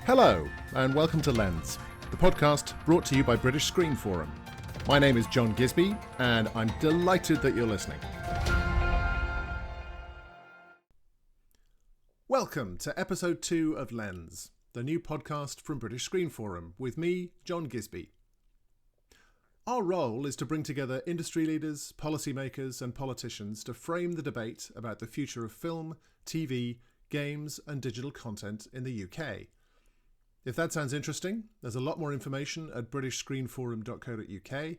Hello, and welcome to Lens, the podcast brought to you by British Screen Forum. My name is Jon Gisby, and I'm delighted that you're listening. Welcome to episode 2 of Lens, the new podcast from British Screen Forum, with me, Jon Gisby. Our role is to bring together industry leaders, policymakers, and politicians to frame the debate about the future of film, TV, games, and digital content in the UK. If that sounds interesting, there's a lot more information at britishscreenforum.co.uk,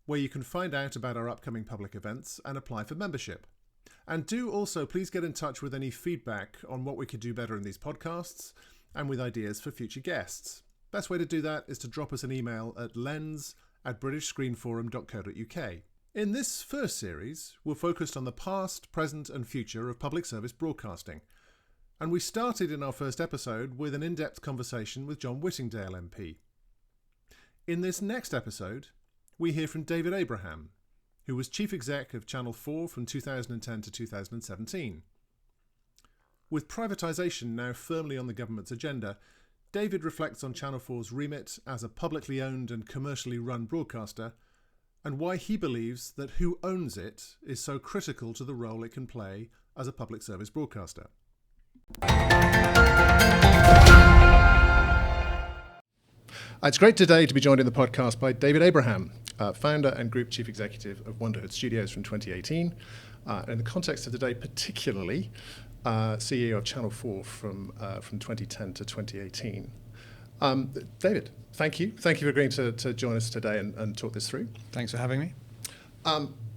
where you can find out about our upcoming public events and apply for membership. And do also please get in touch with any feedback on what we could do better in these podcasts and with ideas for future guests. Best way to do that is to drop us an email at lens@britishscreenforum.co.uk. In this first series, we're focused on the past, present and future of public service broadcasting. And we started in our first episode with an in-depth conversation with John Whittingdale MP. In this next episode, we hear from David Abraham, who was Chief Exec of Channel 4 from 2010 to 2017. With privatisation now firmly on the government's agenda, David reflects on Channel 4's remit as a publicly owned and commercially run broadcaster, and why he believes that who owns it is so critical to the role it can play as a public service broadcaster. It's great today to be joined in the podcast by David Abraham, founder and group chief executive of Wonderhood Studios from 2018. In the context of today, particularly CEO of Channel 4 from 2010 to 2018. David, thank you. Thank you for agreeing to join us today and talk this through. Thanks for having me.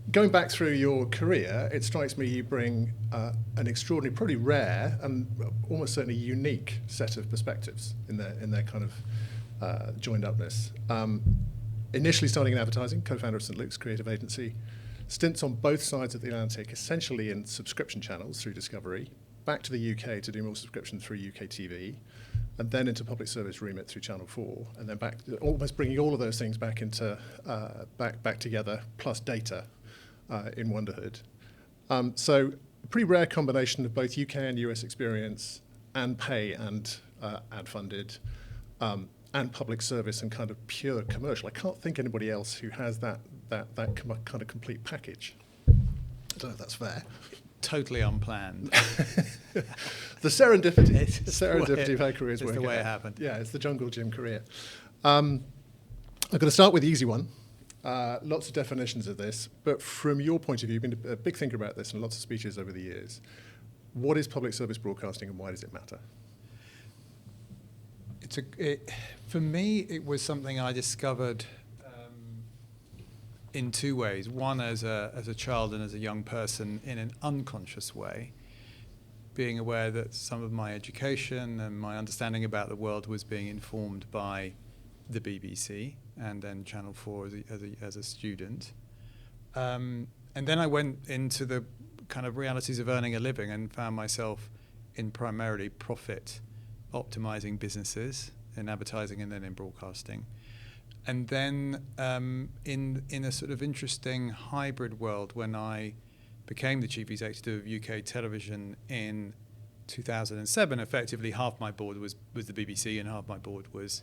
Going back through your career, it strikes me you bring an extraordinary, probably rare, and almost certainly unique set of perspectives in their kind of joined upness. Initially starting in advertising, co-founder of St. Luke's creative agency, stints on both sides of the Atlantic, essentially in subscription channels through Discovery, back to the UK to do more subscription through UK TV, and then into public service remit through Channel 4, and then back, almost bringing all of those things back into back together, plus data. In Wonderhood. So pretty rare combination of both UK and US experience and pay and ad-funded and public service and kind of pure commercial. I can't think anybody else who has that kind of complete package. I don't know if that's fair. Totally unplanned. The serendipity of how careers work. It's the way it happened. Yeah, it's the jungle gym career. I'm going to start with the easy one. Lots of definitions of this, but from your point of view, you've been a big thinker about this and lots of speeches over the years. What is public service broadcasting and why does it matter? For me, it was something I discovered in two ways. One, as a child and as a young person, in an unconscious way, being aware that some of my education and my understanding about the world was being informed by the BBC and then Channel 4 as a student. And then I went into the kind of realities of earning a living and found myself in primarily profit optimizing businesses in advertising and then in broadcasting. And then in a sort of interesting hybrid world, when I became the chief executive of UK television in 2007, effectively half my board was the BBC and half my board was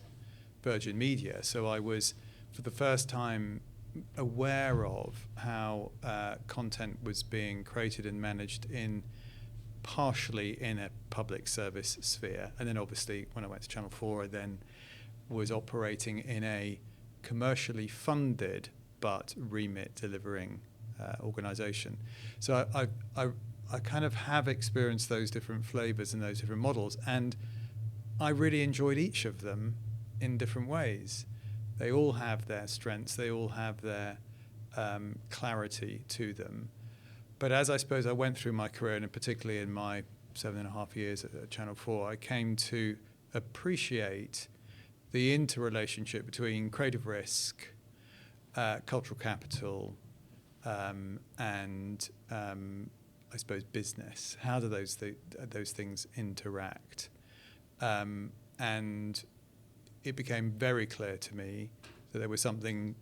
Virgin Media. So I was, for the first time, aware of how content was being created and managed partially in a public service sphere. And then obviously when I went to Channel 4, I then was operating in a commercially funded but remit delivering organisation. So I kind of have experienced those different flavours and those different models, and I really enjoyed each of them in different ways. They all have their strengths, they all have their clarity to them. But as I suppose I went through my career, and particularly in my 7.5 years at Channel 4, I came to appreciate the interrelationship between creative risk, cultural capital, and I suppose business. How do those things interact? And it became very clear to me that there was something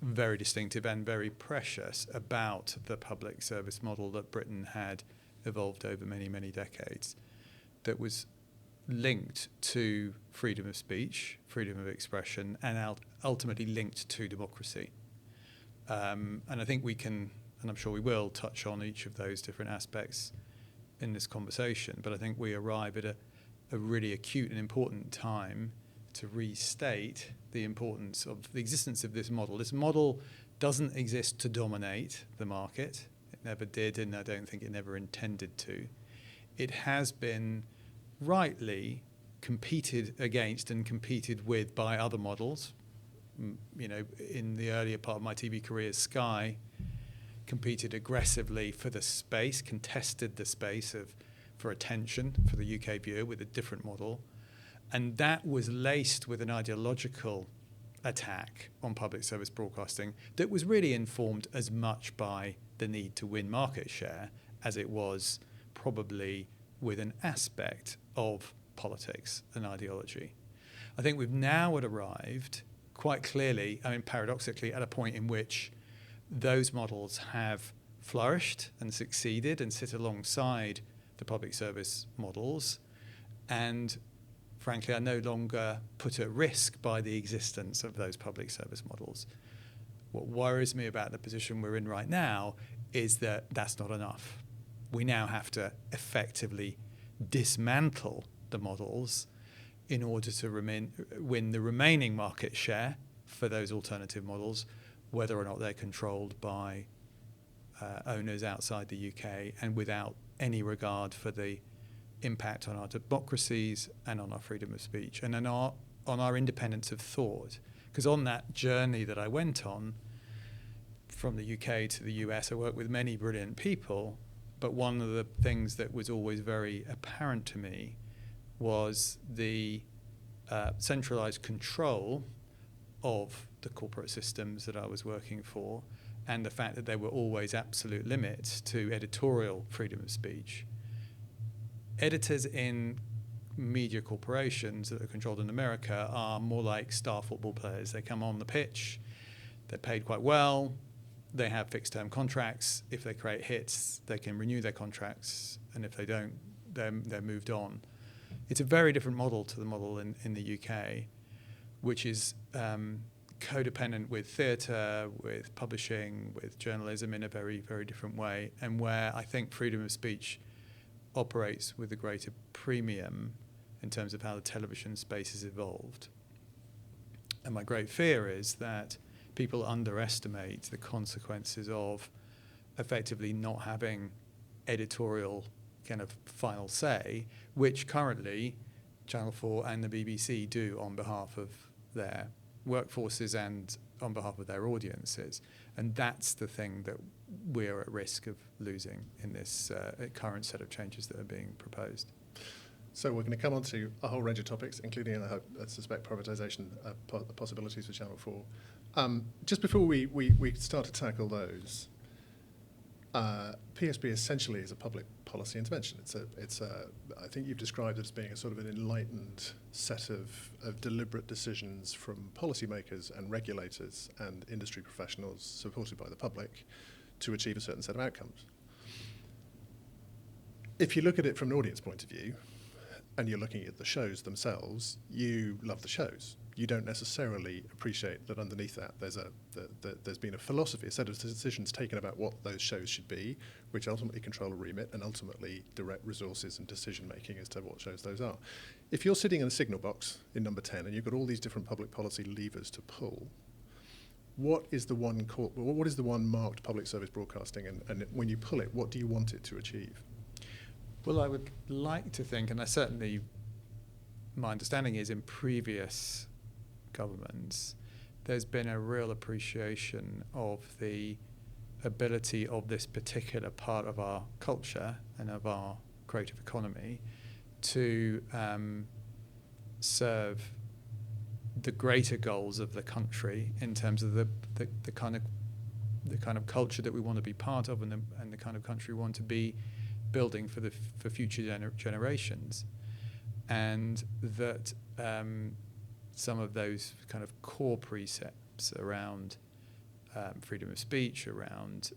very distinctive and very precious about the public service model that Britain had evolved over many, many decades that was linked to freedom of speech, freedom of expression, and ultimately linked to democracy. And I think we can, and I'm sure we will, touch on each of those different aspects in this conversation, but I think we arrive at a really acute and important time to restate the importance of the existence of this model. This model doesn't exist to dominate the market. It never did, and I don't think it never intended to. It has been rightly competed against and competed with by other models. You know, in the earlier part of my TV career, Sky competed aggressively for the space, contested the space for attention for the UK viewer with a different model. And that was laced with an ideological attack on public service broadcasting that was really informed as much by the need to win market share as it was probably with an aspect of politics and ideology. I think we've now arrived quite clearly, I mean, paradoxically, at a point in which those models have flourished and succeeded and sit alongside the public service models, and frankly are no longer put at risk by the existence of those public service models. What worries me about the position we're in right now is that that's not enough. We now have to effectively dismantle the models in order to win the remaining market share for those alternative models, whether or not they're controlled by owners outside the UK and without any regard for the impact on our democracies and on our freedom of speech and on our independence of thought. Because on that journey that I went on from the UK to the US, I worked with many brilliant people, but one of the things that was always very apparent to me was the centralized control of the corporate systems that I was working for, and the fact that there were always absolute limits to editorial freedom of speech. Editors in media corporations that are controlled in America are more like star football players. They come on the pitch, they're paid quite well, they have fixed-term contracts. If they create hits, they can renew their contracts, and if they don't, they're moved on. It's a very different model to the model in the UK, which is codependent with theatre, with publishing, with journalism in a very, very different way, and where I think freedom of speech operates with a greater premium in terms of how the television space has evolved. And my great fear is that people underestimate the consequences of effectively not having editorial kind of final say, which currently Channel 4 and the BBC do on behalf of their workforces and on behalf of their audiences. And that's the thing that we're at risk of losing in this current set of changes that are being proposed. So we're going to come on to a whole range of topics, including, I suspect, privatisation possibilities for Channel 4. Just before we start to tackle those, PSB essentially is a public policy intervention. I think you've described it as being a sort of an enlightened set of deliberate decisions from policymakers and regulators and industry professionals supported by the public to achieve a certain set of outcomes. If you look at it from an audience point of view, and you're looking at the shows themselves, you love the shows. You don't necessarily appreciate that underneath that there's been a philosophy, a set of decisions taken about what those shows should be, which ultimately control a remit and ultimately direct resources and decision making as to what shows those are. If you're sitting in a signal box in number 10 and you've got all these different public policy levers to pull, what is the one marked public service broadcasting, and when you pull it, what do you want it to achieve? Well, I would like to think, and my understanding is in previous governments, there's been a real appreciation of the ability of this particular part of our culture and of our creative economy to serve the greater goals of the country in terms of the kind of culture that we want to be part of and the kind of country we want to be building for future generations, and that some of those kind of core precepts around freedom of speech, around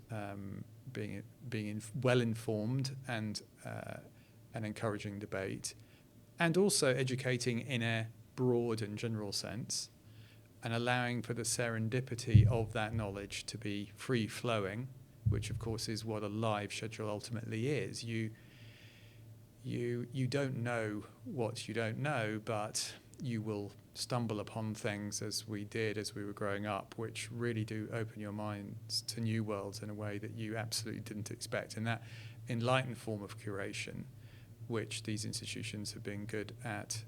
being well informed and encouraging debate, and also educating in a broad and general sense, and allowing for the serendipity of that knowledge to be free flowing, which of course is what a live schedule ultimately is. You don't know what you don't know, but you will stumble upon things, as we did as we were growing up, which really do open your minds to new worlds in a way that you absolutely didn't expect. And that enlightened form of curation, which these institutions have been good at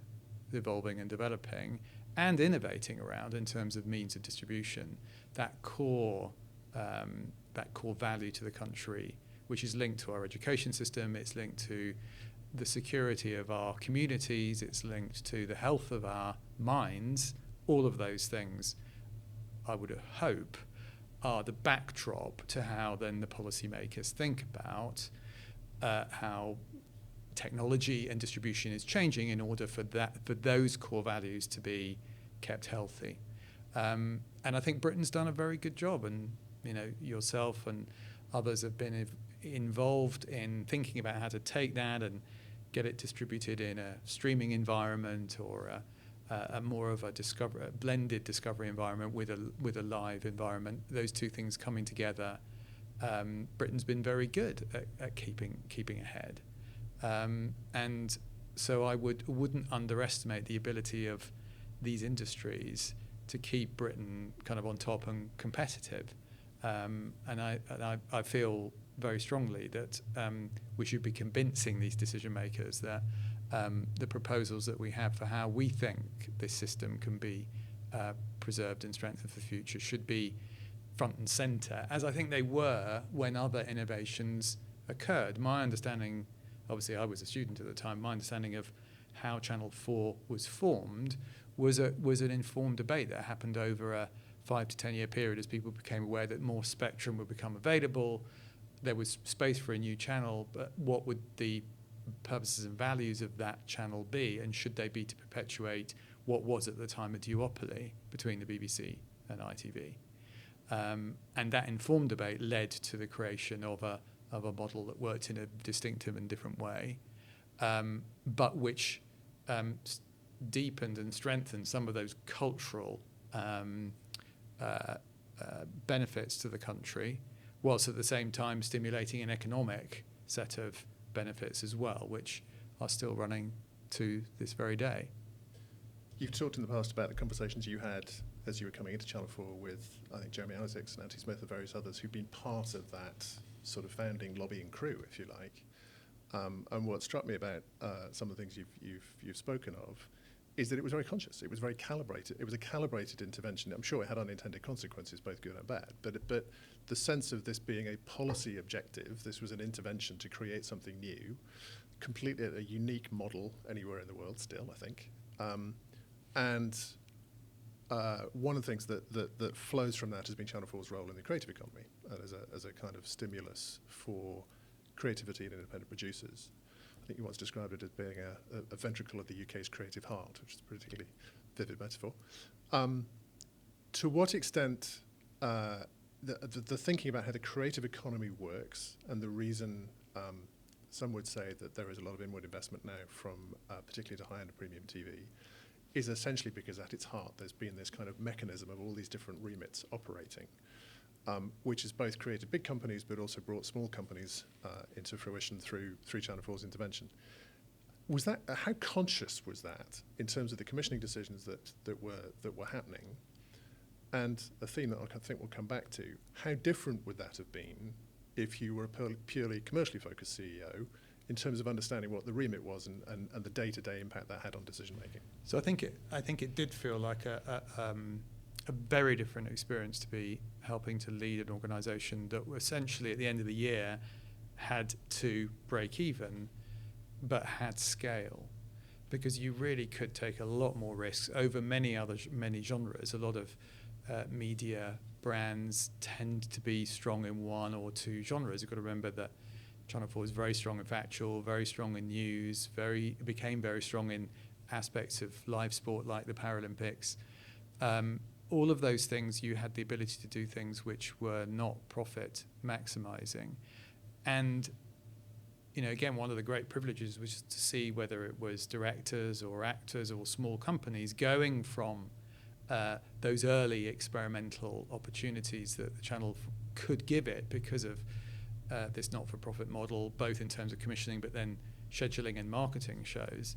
evolving and developing and innovating around in terms of means of distribution, that core value to the country, which is linked to our education system, it's linked to the security of our communities, it's linked to the health of our minds. All of those things, I would hope, are the backdrop to how then the policymakers think about how technology and distribution is changing in order for those core values to be kept healthy. And I think Britain's done a very good job, and yourself and others have been involved in thinking about how to take that and get it distributed in a streaming environment or a more of a blended discovery environment with a live environment. Those two things coming together, Britain's been very good at keeping ahead. And so I wouldn't underestimate the ability of these industries to keep Britain kind of on top and competitive. And I feel very strongly that we should be convincing these decision makers that the proposals that we have for how we think this system can be preserved and strengthened for the future should be front and centre, as I think they were when other innovations occurred. My understanding, obviously I was a student at the time, my understanding of how Channel 4 was formed was an informed debate that happened over a 5 to 10 year period as people became aware that more spectrum would become available. There was space for a new channel, but what would the purposes and values of that channel be, and should they be to perpetuate what was at the time a duopoly between the BBC and ITV? And that informed debate led to the creation of a model that worked in a distinctive and different way, but which deepened and strengthened some of those cultural benefits to the country, whilst at the same time stimulating an economic set of benefits as well, which are still running to this very day. You've talked in the past about the conversations you had as you were coming into Channel 4 with, I think, Jeremy Alizix and Andy Smith and various others who've been part of that sort of founding lobbying crew, if you like. And what struck me about some of the things you've spoken of is that it was very conscious. It was very calibrated. It was a calibrated intervention. I'm sure it had unintended consequences, both good and bad. But the sense of this being a policy objective, this was an intervention to create something new, completely a unique model anywhere in the world still, I think. And one of the things that flows from that has been Channel 4's role in the creative economy as a kind of stimulus for creativity and independent producers. I think you once described it as being a ventricle of the UK's creative heart, which is a particularly vivid metaphor. To what extent the thinking about how the creative economy works, and the reason some would say that there is a lot of inward investment now from particularly to high-end premium TV, is essentially because at its heart there's been this kind of mechanism of all these different remits operating, which has both created big companies but also brought small companies into fruition through Channel 4's intervention. Was that how conscious was that in terms of the commissioning decisions that were happening? And a theme that I think we'll come back to, how different would that have been if you were a purely commercially focused CEO in terms of understanding what the remit was and the day-to-day impact that had on decision making? So I think it did feel like a very different experience to be helping to lead an organisation that essentially at the end of the year had to break even, but had scale, because you really could take a lot more risks over many genres. A lot of media brands tend to be strong in one or two genres. You've got to remember that Channel 4 is very strong in factual, very strong in news, became very strong in aspects of live sport like the Paralympics. All of those things, you had the ability to do things which were not profit maximizing. And again, one of the great privileges was to see whether it was directors or actors or small companies going from those early experimental opportunities that the channel could give it because of this not-for-profit model, both in terms of commissioning but then scheduling and marketing shows,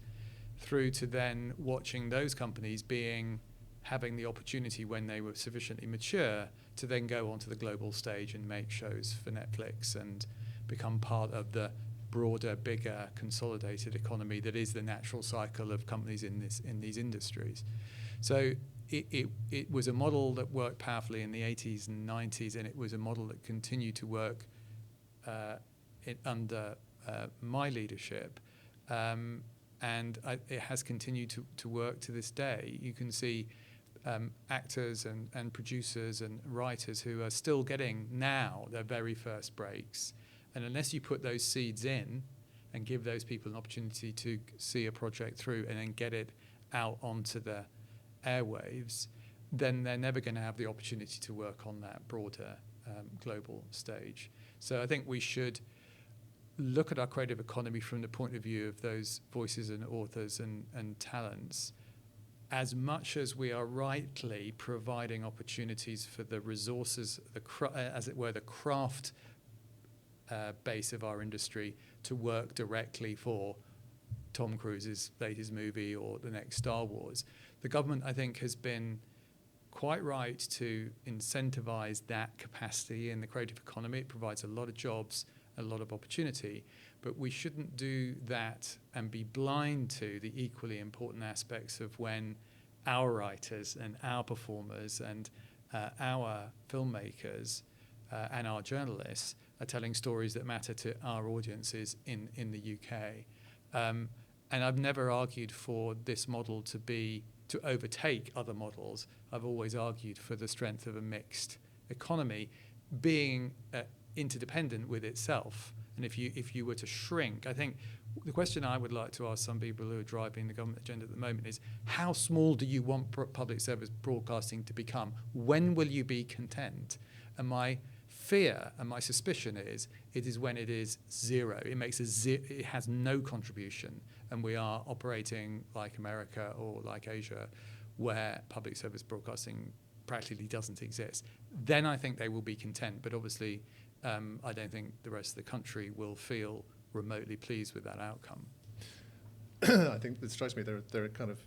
through to then watching those companies having the opportunity when they were sufficiently mature to then go onto the global stage and make shows for Netflix and become part of the broader, bigger, consolidated economy that is the natural cycle of companies in these industries. So it was a model that worked powerfully in the 80s and 90s, and it was a model that continued to work under my leadership. And it has continued to work to this day. You can see actors and producers and writers who are still getting now their very first breaks. And unless you put those seeds in and give those people an opportunity to see a project through and then get it out onto the airwaves, then they're never going to have the opportunity to work on that broader global stage. So I think we should look at our creative economy from the point of view of those voices and authors and talents, as much as we are rightly providing opportunities for the resources, as it were, the craft base of our industry to work directly for Tom Cruise's latest movie or the next Star Wars. The government, I think, has been quite right to incentivize that capacity in the creative economy. It provides a lot of jobs, a lot of opportunity, but we shouldn't do that and be blind to the equally important aspects of when our writers and our performers and our filmmakers and our journalists are telling stories that matter to our audiences in the UK. And I've never argued for this model to overtake other models. I've always argued for the strength of a mixed economy, being interdependent with itself. And if you were to shrink, I think the question I would like to ask some people who are driving the government agenda at the moment is, how small do you want public service broadcasting to become? When will you be content? And my fear and my suspicion is it is when it is zero. It has no contribution, and we are operating like America or like Asia, where public service broadcasting practically doesn't exist. Then I think they will be content, but obviously I don't think the rest of the country will feel remotely pleased with that outcome. I think it strikes me there are kind of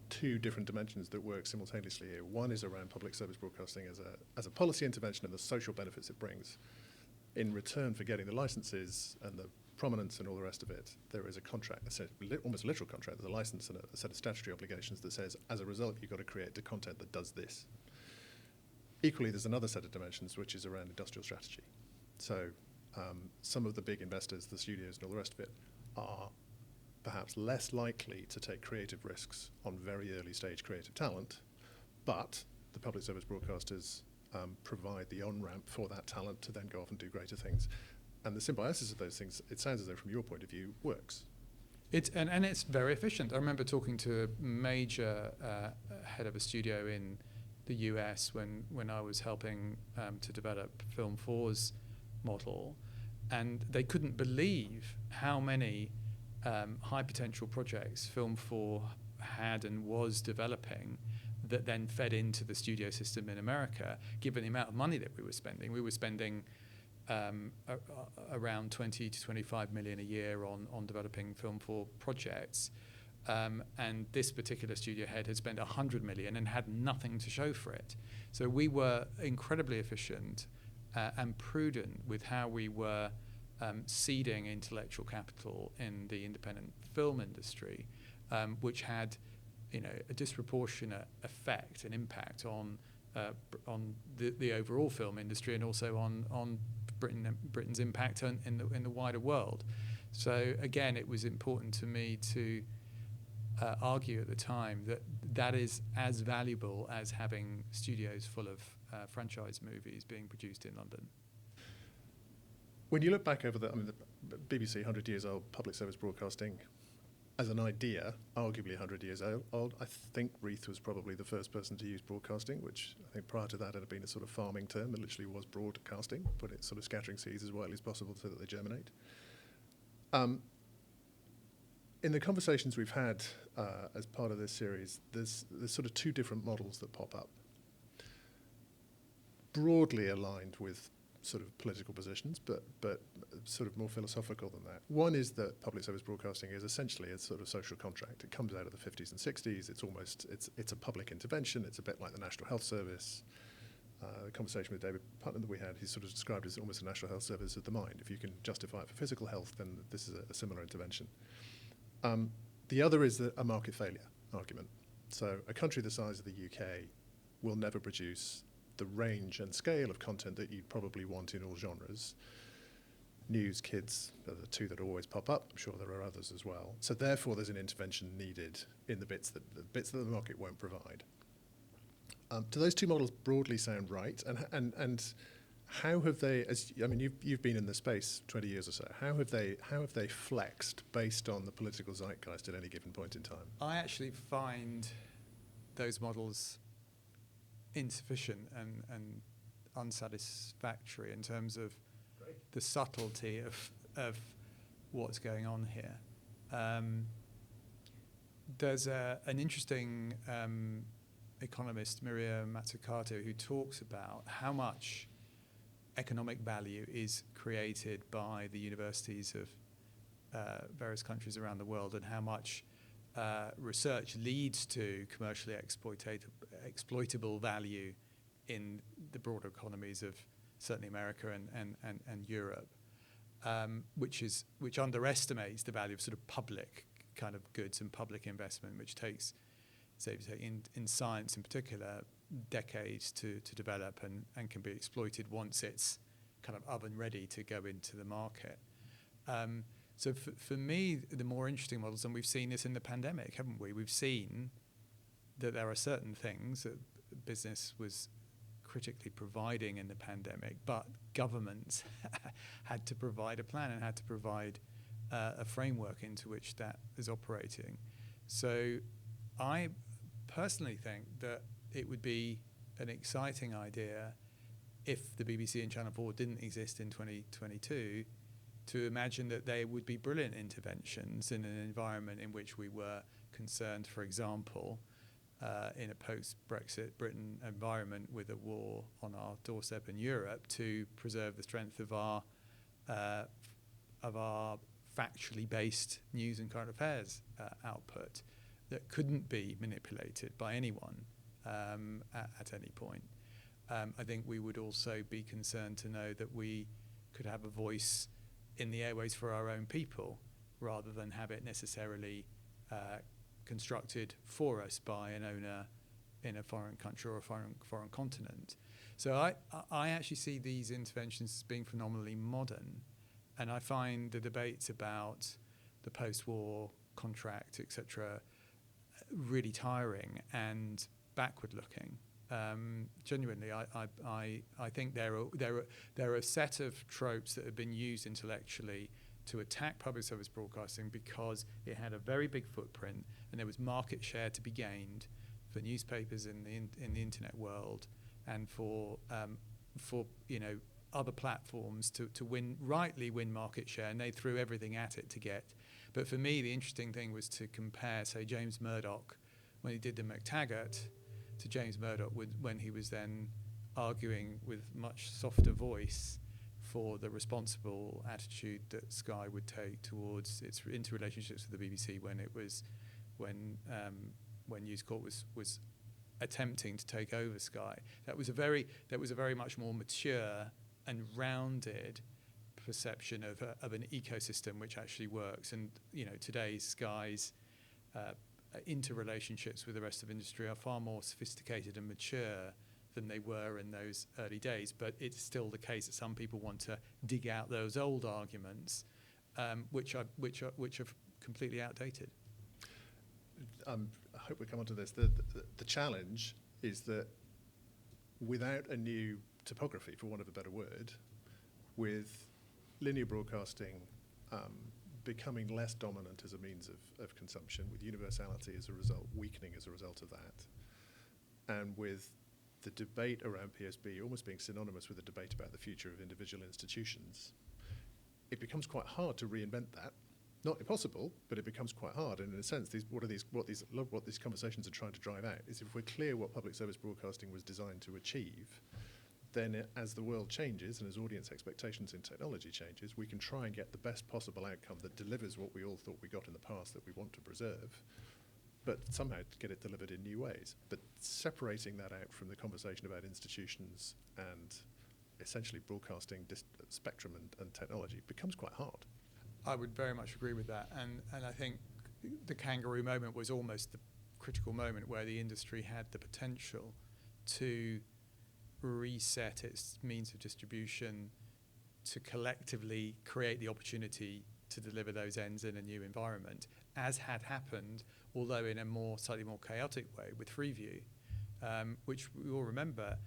two different dimensions that work simultaneously here. One is around public service broadcasting as a policy intervention and the social benefits it brings. In return for getting the licenses and the prominence and all the rest of it, there is a contract, almost a literal contract. There's a license and a set of statutory obligations that says, as a result, you've got to create the content that does this. Equally, there's another set of dimensions which is around industrial strategy. So some of the big investors, the studios and all the rest of it, are perhaps less likely to take creative risks on very early stage creative talent, but the public service broadcasters provide the on-ramp for that talent to then go off and do greater things. And the symbiosis of those things, it sounds as though from your point of view, works. And it's very efficient. I remember talking to a major head of a studio in the US when I was helping to develop Film 4's model, and they couldn't believe how many high potential projects Film 4 had and was developing that then fed into the studio system in America, given the amount of money that we were spending. We were spending around 20 to 25 million a year on developing Film 4 projects. And this particular studio head had spent 100 million and had nothing to show for it. So we were incredibly efficient and prudent with how we were seeding intellectual capital in the independent film industry, which had, a disproportionate effect and impact on the overall film industry and also on Britain's impact in the wider world. So again, it was important to me to argue at the time that is as valuable as having studios full of franchise movies being produced in London. When you look back over the BBC, 100 years old, public service broadcasting, as an idea, arguably 100 years old, I think Reith was probably the first person to use broadcasting, which I think prior to that had been a sort of farming term. It literally was broadcasting, but it's sort of scattering seeds as widely as possible so that they germinate. In the conversations we've had as part of this series, there's sort of two different models that pop up, broadly aligned with sort of political positions, but sort of more philosophical than that. One is that public service broadcasting is essentially a sort of social contract. It comes out of the 50s and 60s. It's a public intervention. It's a bit like the National Health Service. The conversation with David Putnam that we had, he's sort of described as almost a National Health Service of the mind. If you can justify it for physical health, then this is a similar intervention. The other is a market failure argument. So a country the size of the UK will never produce the range and scale of content that you'd probably want in all genres. News, kids are the two that always pop up. I'm sure there are others as well. So therefore, there's an intervention needed in the bits that the market won't provide. Do those two models broadly sound right? And how have they? You've been in the space 20 years or so. How have they flexed based on the political zeitgeist at any given point in time? I actually find those models insufficient and unsatisfactory in terms of the subtlety of what's going on here. There's an interesting economist, Miria Mazzucato, who talks about how much economic value is created by the universities of various countries around the world, and how much research leads to commercially exploitable value in the broader economies of certainly America and Europe, which underestimates the value of sort of public kind of goods and public investment, which takes, say in science in particular, decades to develop and can be exploited once it's kind of oven ready to go into the market. So for me, the more interesting models, and we've seen this in the pandemic, haven't we? We've seen that there are certain things that business was critically providing in the pandemic, but governments had to provide a plan and had to provide a framework into which that is operating. So I personally think that it would be an exciting idea if the BBC and Channel 4 didn't exist in 2022, to imagine that they would be brilliant interventions in an environment in which we were concerned, for example, in a post-Brexit Britain environment with a war on our doorstep in Europe, to preserve the strength of our factually based news and current affairs output that couldn't be manipulated by anyone at any point. I think we would also be concerned to know that we could have a voice in the airways for our own people, rather than have it necessarily constructed for us by an owner in a foreign country or a foreign continent. So I actually see these interventions as being phenomenally modern, and I find the debates about the post-war contract, etc., really tiring and backward-looking. Genuinely, I think there are a set of tropes that have been used intellectually to attack public service broadcasting because it had a very big footprint and there was market share to be gained for newspapers in the internet world, and for other platforms to rightly win market share, and they threw everything at it to get. But for me, the interesting thing was to compare, say, James Murdoch when he did the McTaggart, to James Murdoch when he was then arguing with much softer voice for the responsible attitude that Sky would take towards its interrelationships with the BBC when News Corp was attempting to take over Sky. That was a very much more mature and rounded perception of an ecosystem which actually works. And today's Sky's interrelationships with the rest of industry are far more sophisticated and mature than they were in those early days. But it's still the case that some people want to dig out those old arguments, which are completely outdated. I hope we come on to this. The challenge is that without a new topography, for want of a better word, with linear broadcasting becoming less dominant as a means of consumption, with universality as a result, weakening as a result of that, and with the debate around PSB almost being synonymous with the debate about the future of individual institutions, it becomes quite hard to reinvent that. Not impossible, but it becomes quite hard. And in a sense, what these conversations are trying to drive out is if we're clear what public service broadcasting was designed to achieve, then as the world changes and as audience expectations in technology changes, we can try and get the best possible outcome that delivers what we all thought we got in the past that we want to preserve, but somehow get it delivered in new ways. But separating that out from the conversation about institutions and essentially broadcasting spectrum and technology becomes quite hard. I would very much agree with that. And I think the kangaroo moment was almost the critical moment where the industry had the potential to reset its means of distribution, to collectively create the opportunity to deliver those ends in a new environment, as had happened, although in a slightly more chaotic way with Freeview, which we all remember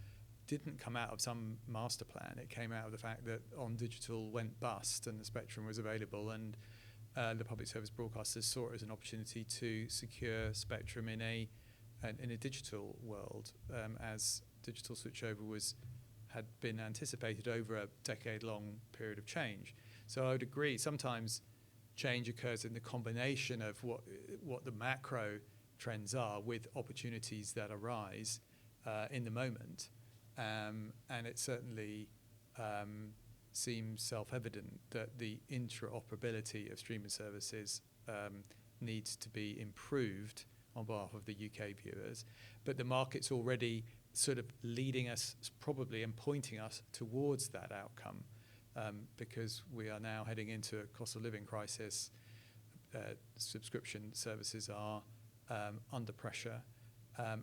didn't come out of some master plan. It came out of the fact that On Digital went bust and the spectrum was available, and the public service broadcasters saw it as an opportunity to secure spectrum in a digital world, as digital switchover had been anticipated over a decade-long period of change. So I would agree, sometimes change occurs in the combination of what the macro trends are with opportunities that arise in the moment. And it certainly seems self-evident that the interoperability of streaming services needs to be improved on behalf of the UK viewers. But the market's already sort of leading us probably and pointing us towards that outcome, because we are now heading into a cost of living crisis. Subscription services are under pressure.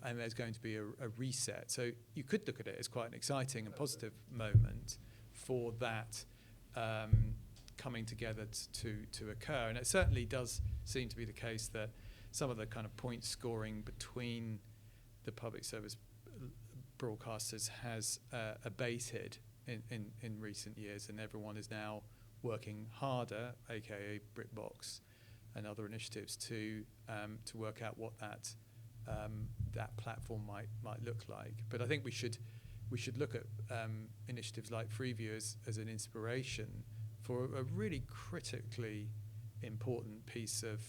And there's going to be a reset. So you could look at it as quite an exciting and positive moment for that coming together to occur. And it certainly does seem to be the case that some of the kind of point scoring between the public service broadcasters has abated in recent years, and everyone is now working harder, aka BritBox and other initiatives, to work out what that platform might look like. But I think we should look at initiatives like Freeview as an inspiration for a really critically important piece of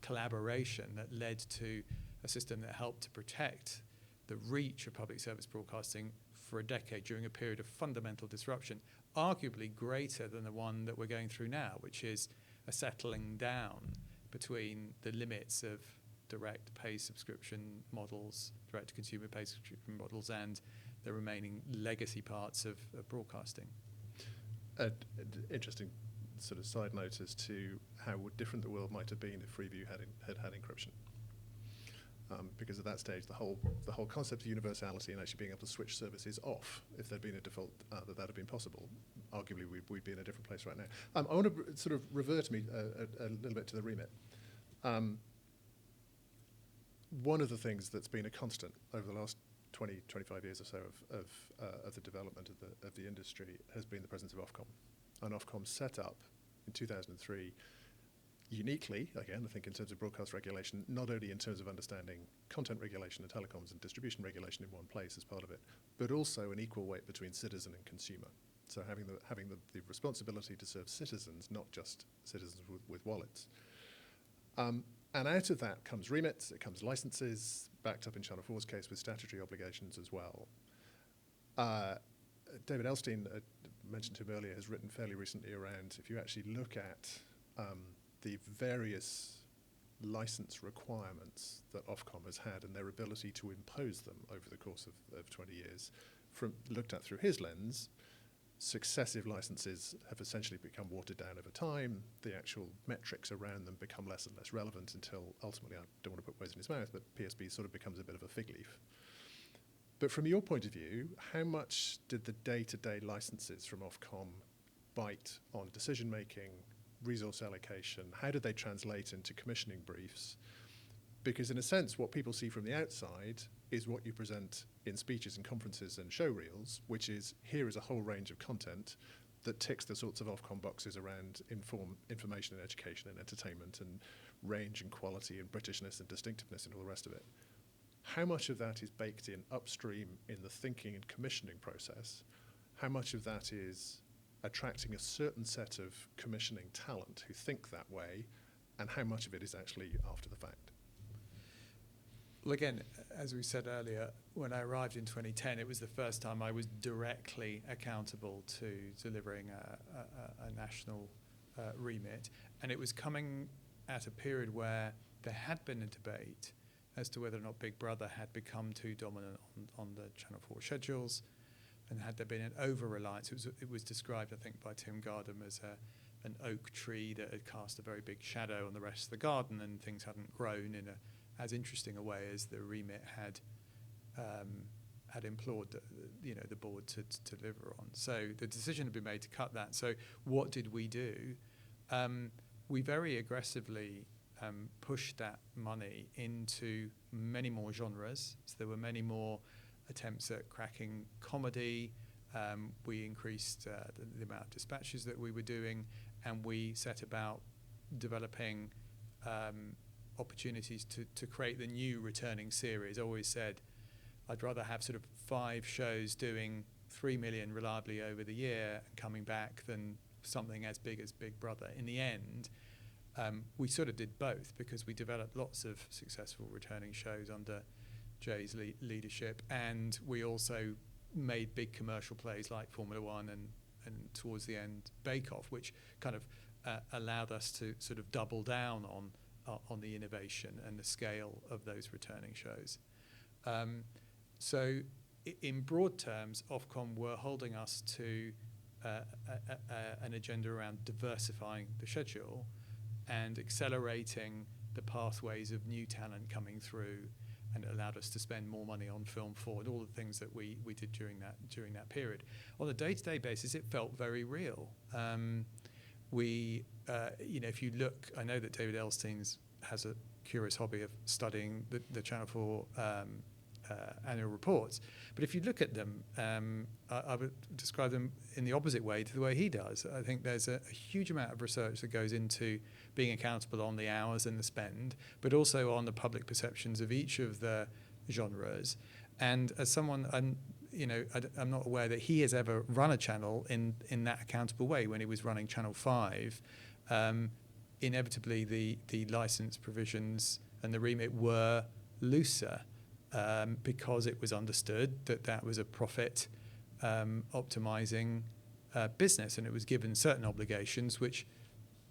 collaboration that led to a system that helped to protect the reach of public service broadcasting for a decade during a period of fundamental disruption, arguably greater than the one that we're going through now, which is a settling down between the limits of direct pay subscription models, direct-to-consumer pay subscription models, and the remaining legacy parts of broadcasting. Interesting sort of side note as to how different the world might have been if Freeview had encryption. Because at that stage, the whole concept of universality and actually being able to switch services off, if there'd been a default that had been possible, arguably we'd be in a different place right now. I want to sort of revert me a little bit to the remit. One of the things that's been a constant over the last 20, 25 years or so of the development of the industry has been the presence of Ofcom. And Ofcom set up in 2003 uniquely, again, I think in terms of broadcast regulation, not only in terms of understanding content regulation and telecoms and distribution regulation in one place as part of it, but also an equal weight between citizen and consumer. So having the responsibility to serve citizens, not just citizens with wallets. And out of that comes remits, it comes licenses, backed up in Channel 4's case with statutory obligations as well. David Elstein, mentioned to him earlier, has written fairly recently around, if you actually look at the various license requirements that Ofcom has had and their ability to impose them over the course of 20 years, looked at through his lens, successive licenses have essentially become watered down over time. The actual metrics around them become less and less relevant until ultimately, I don't want to put words in his mouth, but PSB sort of becomes a bit of a fig leaf. But from your point of view, how much did the day-to-day licenses from Ofcom bite on decision-making, resource allocation? How did they translate into commissioning briefs? Because in a sense, what people see from the outside is what you present in speeches and conferences and show reels, which is, here is a whole range of content that ticks the sorts of Ofcom boxes around information and education and entertainment and range and quality and Britishness and distinctiveness and all the rest of it. How much of that is baked in upstream in the thinking and commissioning process? How much of that is attracting a certain set of commissioning talent who think that way, and how much of it is actually after the fact? Well, again, as we said earlier, when I arrived in 2010, it was the first time I was directly accountable to delivering a national remit. And it was coming at a period where there had been a debate as to whether or not Big Brother had become too dominant on the Channel 4 schedules, and had there been an over-reliance. It was described, I think, by Tim Gardam as an oak tree that had cast a very big shadow on the rest of the garden, and things hadn't grown in as interesting a way as the remit had implored the board to deliver on. So the decision had been made to cut that. So what did we do? We very aggressively pushed that money into many more genres. So there were many more attempts at cracking comedy. We increased the amount of dispatches that we were doing, and we set about developing opportunities to create the new returning series. I always said I'd rather have sort of 5 shows doing 3 million reliably over the year and coming back than something as big as Big Brother. In the end, we sort of did both, because we developed lots of successful returning shows under Jay's leadership, and we also made big commercial plays like Formula One and towards the end Bake Off, which kind of allowed us to sort of double down on the innovation and the scale of those returning shows. So in broad terms, Ofcom were holding us to an agenda around diversifying the schedule and accelerating the pathways of new talent coming through, and it allowed us to spend more money on Film 4 and all the things that we did during that period. On a day-to-day basis, it felt very real. If you look, I know that David Elstein's has a curious hobby of studying the Channel 4 annual reports, but if you look at them, I would describe them in the opposite way to the way he does. I think there's a huge amount of research that goes into being accountable on the hours and the spend, but also on the public perceptions of each of the genres. And as someone, I'm not aware that he has ever run a channel in that accountable way. When he was running Channel 5, inevitably the license provisions and the remit were looser, because it was understood that was a profit optimizing business, and it was given certain obligations which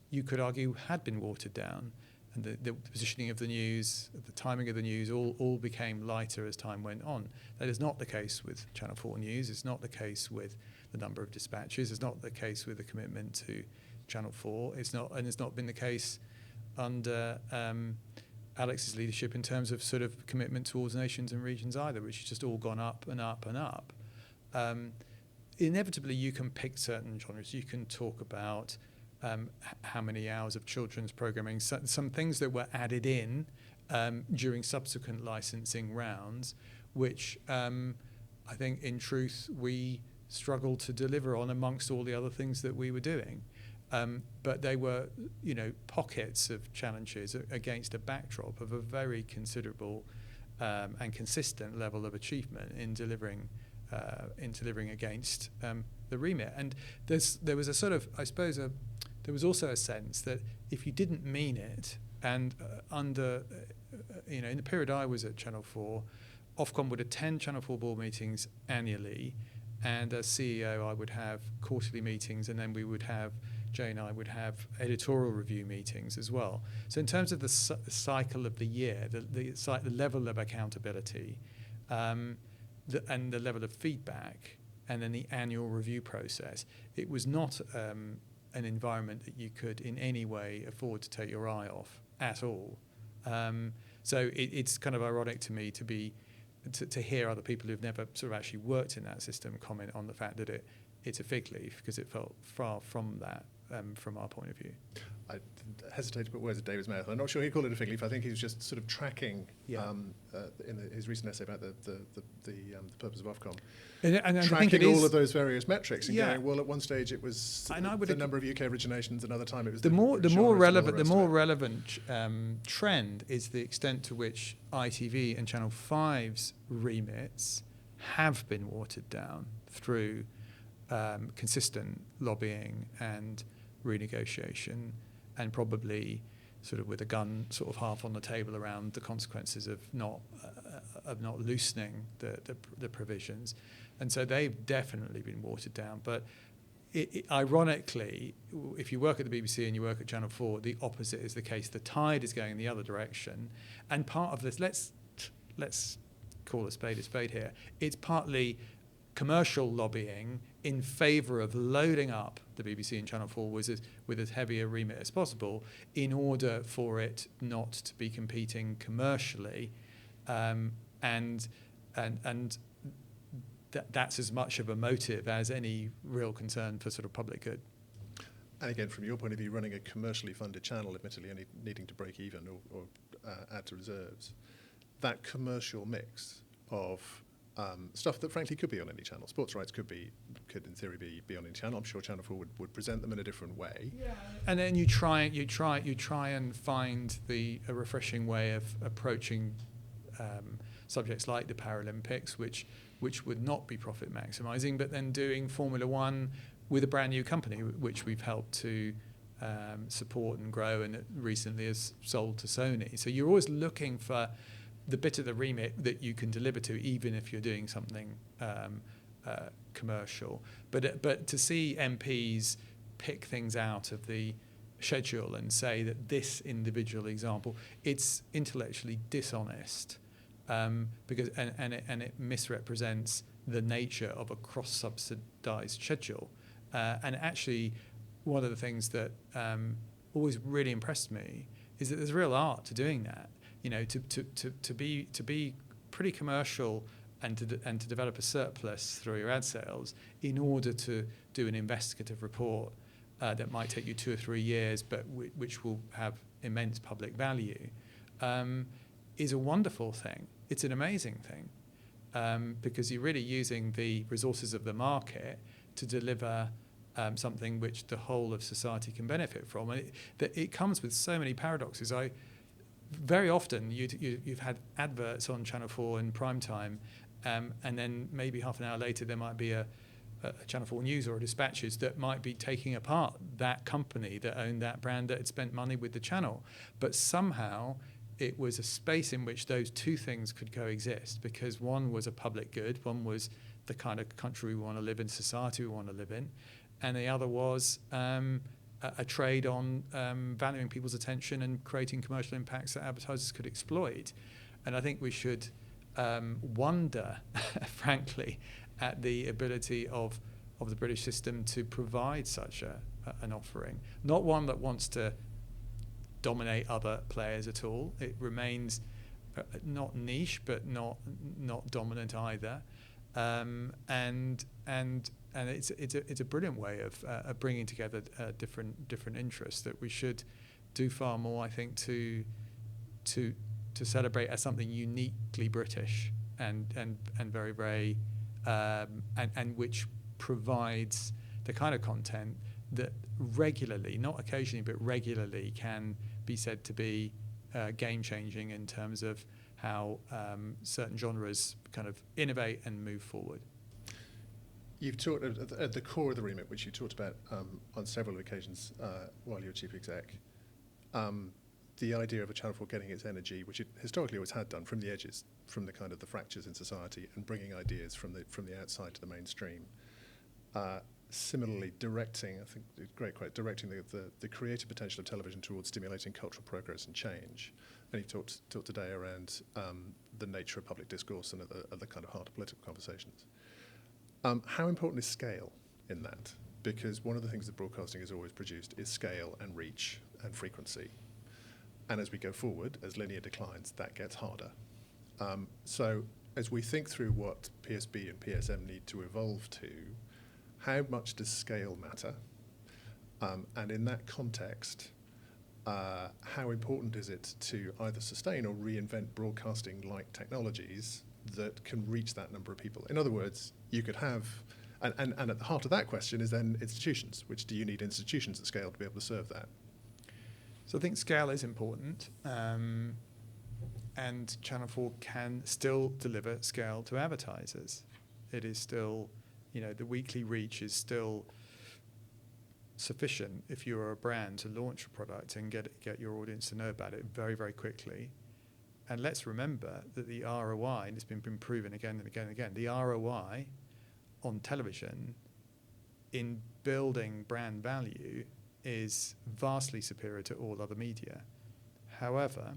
you could argue had been watered down. And the positioning of the news, the timing of the news, all became lighter as time went on. That is not the case with Channel 4 News. It's not the case with the number of dispatches. It's not the case with the commitment to Channel 4. It's not been the case under Alex's leadership in terms of sort of commitment towards nations and regions either, which has just all gone up and up and up. Inevitably, you can pick certain genres. You can talk about how many hours of children's programming, some things that were added in during subsequent licensing rounds, which I think in truth we struggled to deliver on amongst all the other things that we were doing. But they were, pockets of challenges against a backdrop of a very considerable and consistent level of achievement in delivering against the remit. And there was a sort of, I suppose, there was also a sense that if you didn't mean it, and in the period I was at Channel 4, Ofcom would attend Channel 4 board meetings annually, and as CEO I would have quarterly meetings, and then Jay and I would have editorial review meetings as well. So in terms of the cycle of the year, the level of accountability, and the level of feedback, and then the annual review process, it was not an environment that you could in any way afford to take your eye off at all. So it's kind of ironic to me to hear other people who've never sort of actually worked in that system comment on the fact that it's a fig leaf, because it felt far from that from our point of view. I hesitate to put words in David's mouth. I'm not sure he'd call it a fig leaf. I think he was just sort of tracking in his recent essay about the purpose of Ofcom, and tracking all of those various metrics and going, well, at one stage it was the number of UK originations, another time it was the more relevant trend is the extent to which ITV and Channel 5's remits have been watered down through consistent lobbying and renegotiation, and probably sort of with a gun sort of half on the table around the consequences of not loosening the provisions. And so they've definitely been watered down. But ironically, if you work at the BBC and you work at Channel 4, the opposite is the case. The tide is going in the other direction. And part of this, let's call a spade here. It's partly commercial lobbying in favour of loading up the BBC and Channel 4 with as heavy a remit as possible in order for it not to be competing commercially, and that's as much of a motive as any real concern for sort of public good. And again, from your point of view, running a commercially funded channel, admittedly only needing to break even or add to reserves, that commercial mix of stuff that frankly could be on any channel. Sports rights could in theory be on any channel. I'm sure Channel 4 would present them in a different way. Yeah. And then you try and find a refreshing way of approaching subjects like the Paralympics, which would not be profit maximising, but then doing Formula One with a brand new company, which we've helped to support and grow, and it recently has sold to Sony. So you're always looking for the bit of the remit that you can deliver to, even if you're doing something commercial. But to see MPs pick things out of the schedule and say that this individual example, it's intellectually dishonest, because it misrepresents the nature of a cross-subsidised schedule. And actually, one of the things that always really impressed me is that there's real art to doing that. You know, to be pretty commercial and to develop a surplus through your ad sales in order to do an investigative report that might take you 2 or 3 years, but which will have immense public value, is a wonderful thing. It's an amazing thing, because you're really using the resources of the market to deliver something which the whole of society can benefit from. And it comes with so many paradoxes. Very often you've had adverts on Channel 4 in prime time, and then maybe half an hour later there might be a Channel 4 News or a Dispatches that might be taking apart that company that owned that brand that had spent money with the channel. But somehow it was a space in which those two things could coexist, because one was a public good, one was the kind of country we want to live in, society we want to live in, and the other was a trade on valuing people's attention and creating commercial impacts that advertisers could exploit. And I think we should wonder, frankly, at the ability of the British system to provide such an offering. Not one that wants to dominate other players at all. It remains not niche, but not dominant either. And it's a brilliant way of bringing together different interests that we should do far more, I think, to celebrate as something uniquely British and very very and which provides the kind of content that regularly, not occasionally, but regularly can be said to be game changing in terms of how certain genres kind of innovate and move forward. You've talked at the core of the remit, which you talked about on several occasions while you were chief exec, the idea of a Channel 4 getting its energy, which it historically always had done, from the edges, from the kind of the fractures in society, and bringing ideas from the outside to the mainstream. Similarly, directing, I think, great quote, directing the creative potential of television towards stimulating cultural progress and change. And you talked today around the nature of public discourse and at the kind of heart of political conversations. How important is scale in that? Because one of the things that broadcasting has always produced is scale and reach and frequency. And as we go forward, as linear declines, that gets harder. So as we think through what PSB and PSM need to evolve to, how much does scale matter? And in that context, how important is it to either sustain or reinvent broadcasting-like technologies that can reach that number of people? In other words, you could have, and at the heart of that question is then institutions. Which do you need institutions at scale to be able to serve that? So I think scale is important, and Channel 4 can still deliver scale to advertisers. It is still the weekly reach is still sufficient if you're a brand to launch a product and get your audience to know about it very, very quickly. And let's remember that the ROI, and it's been proven again and again and again, the ROI on television in building brand value is vastly superior to all other media. However,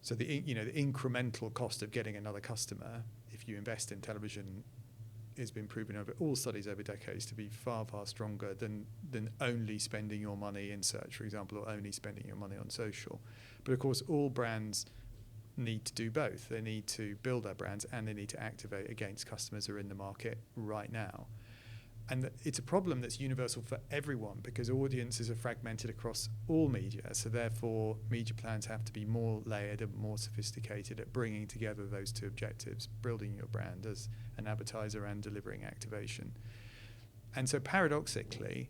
so the incremental cost of getting another customer, if you invest in television, has been proven over all studies over decades to be far, far stronger than only spending your money in search, for example, or only spending your money on social. But of course, all brands need to do both. They need to build their brands and they need to activate against customers who are in the market right now. And it's a problem that's universal for everyone because audiences are fragmented across all media. So therefore, media plans have to be more layered and more sophisticated at bringing together those two objectives, building your brand as an advertiser and delivering activation. And so paradoxically,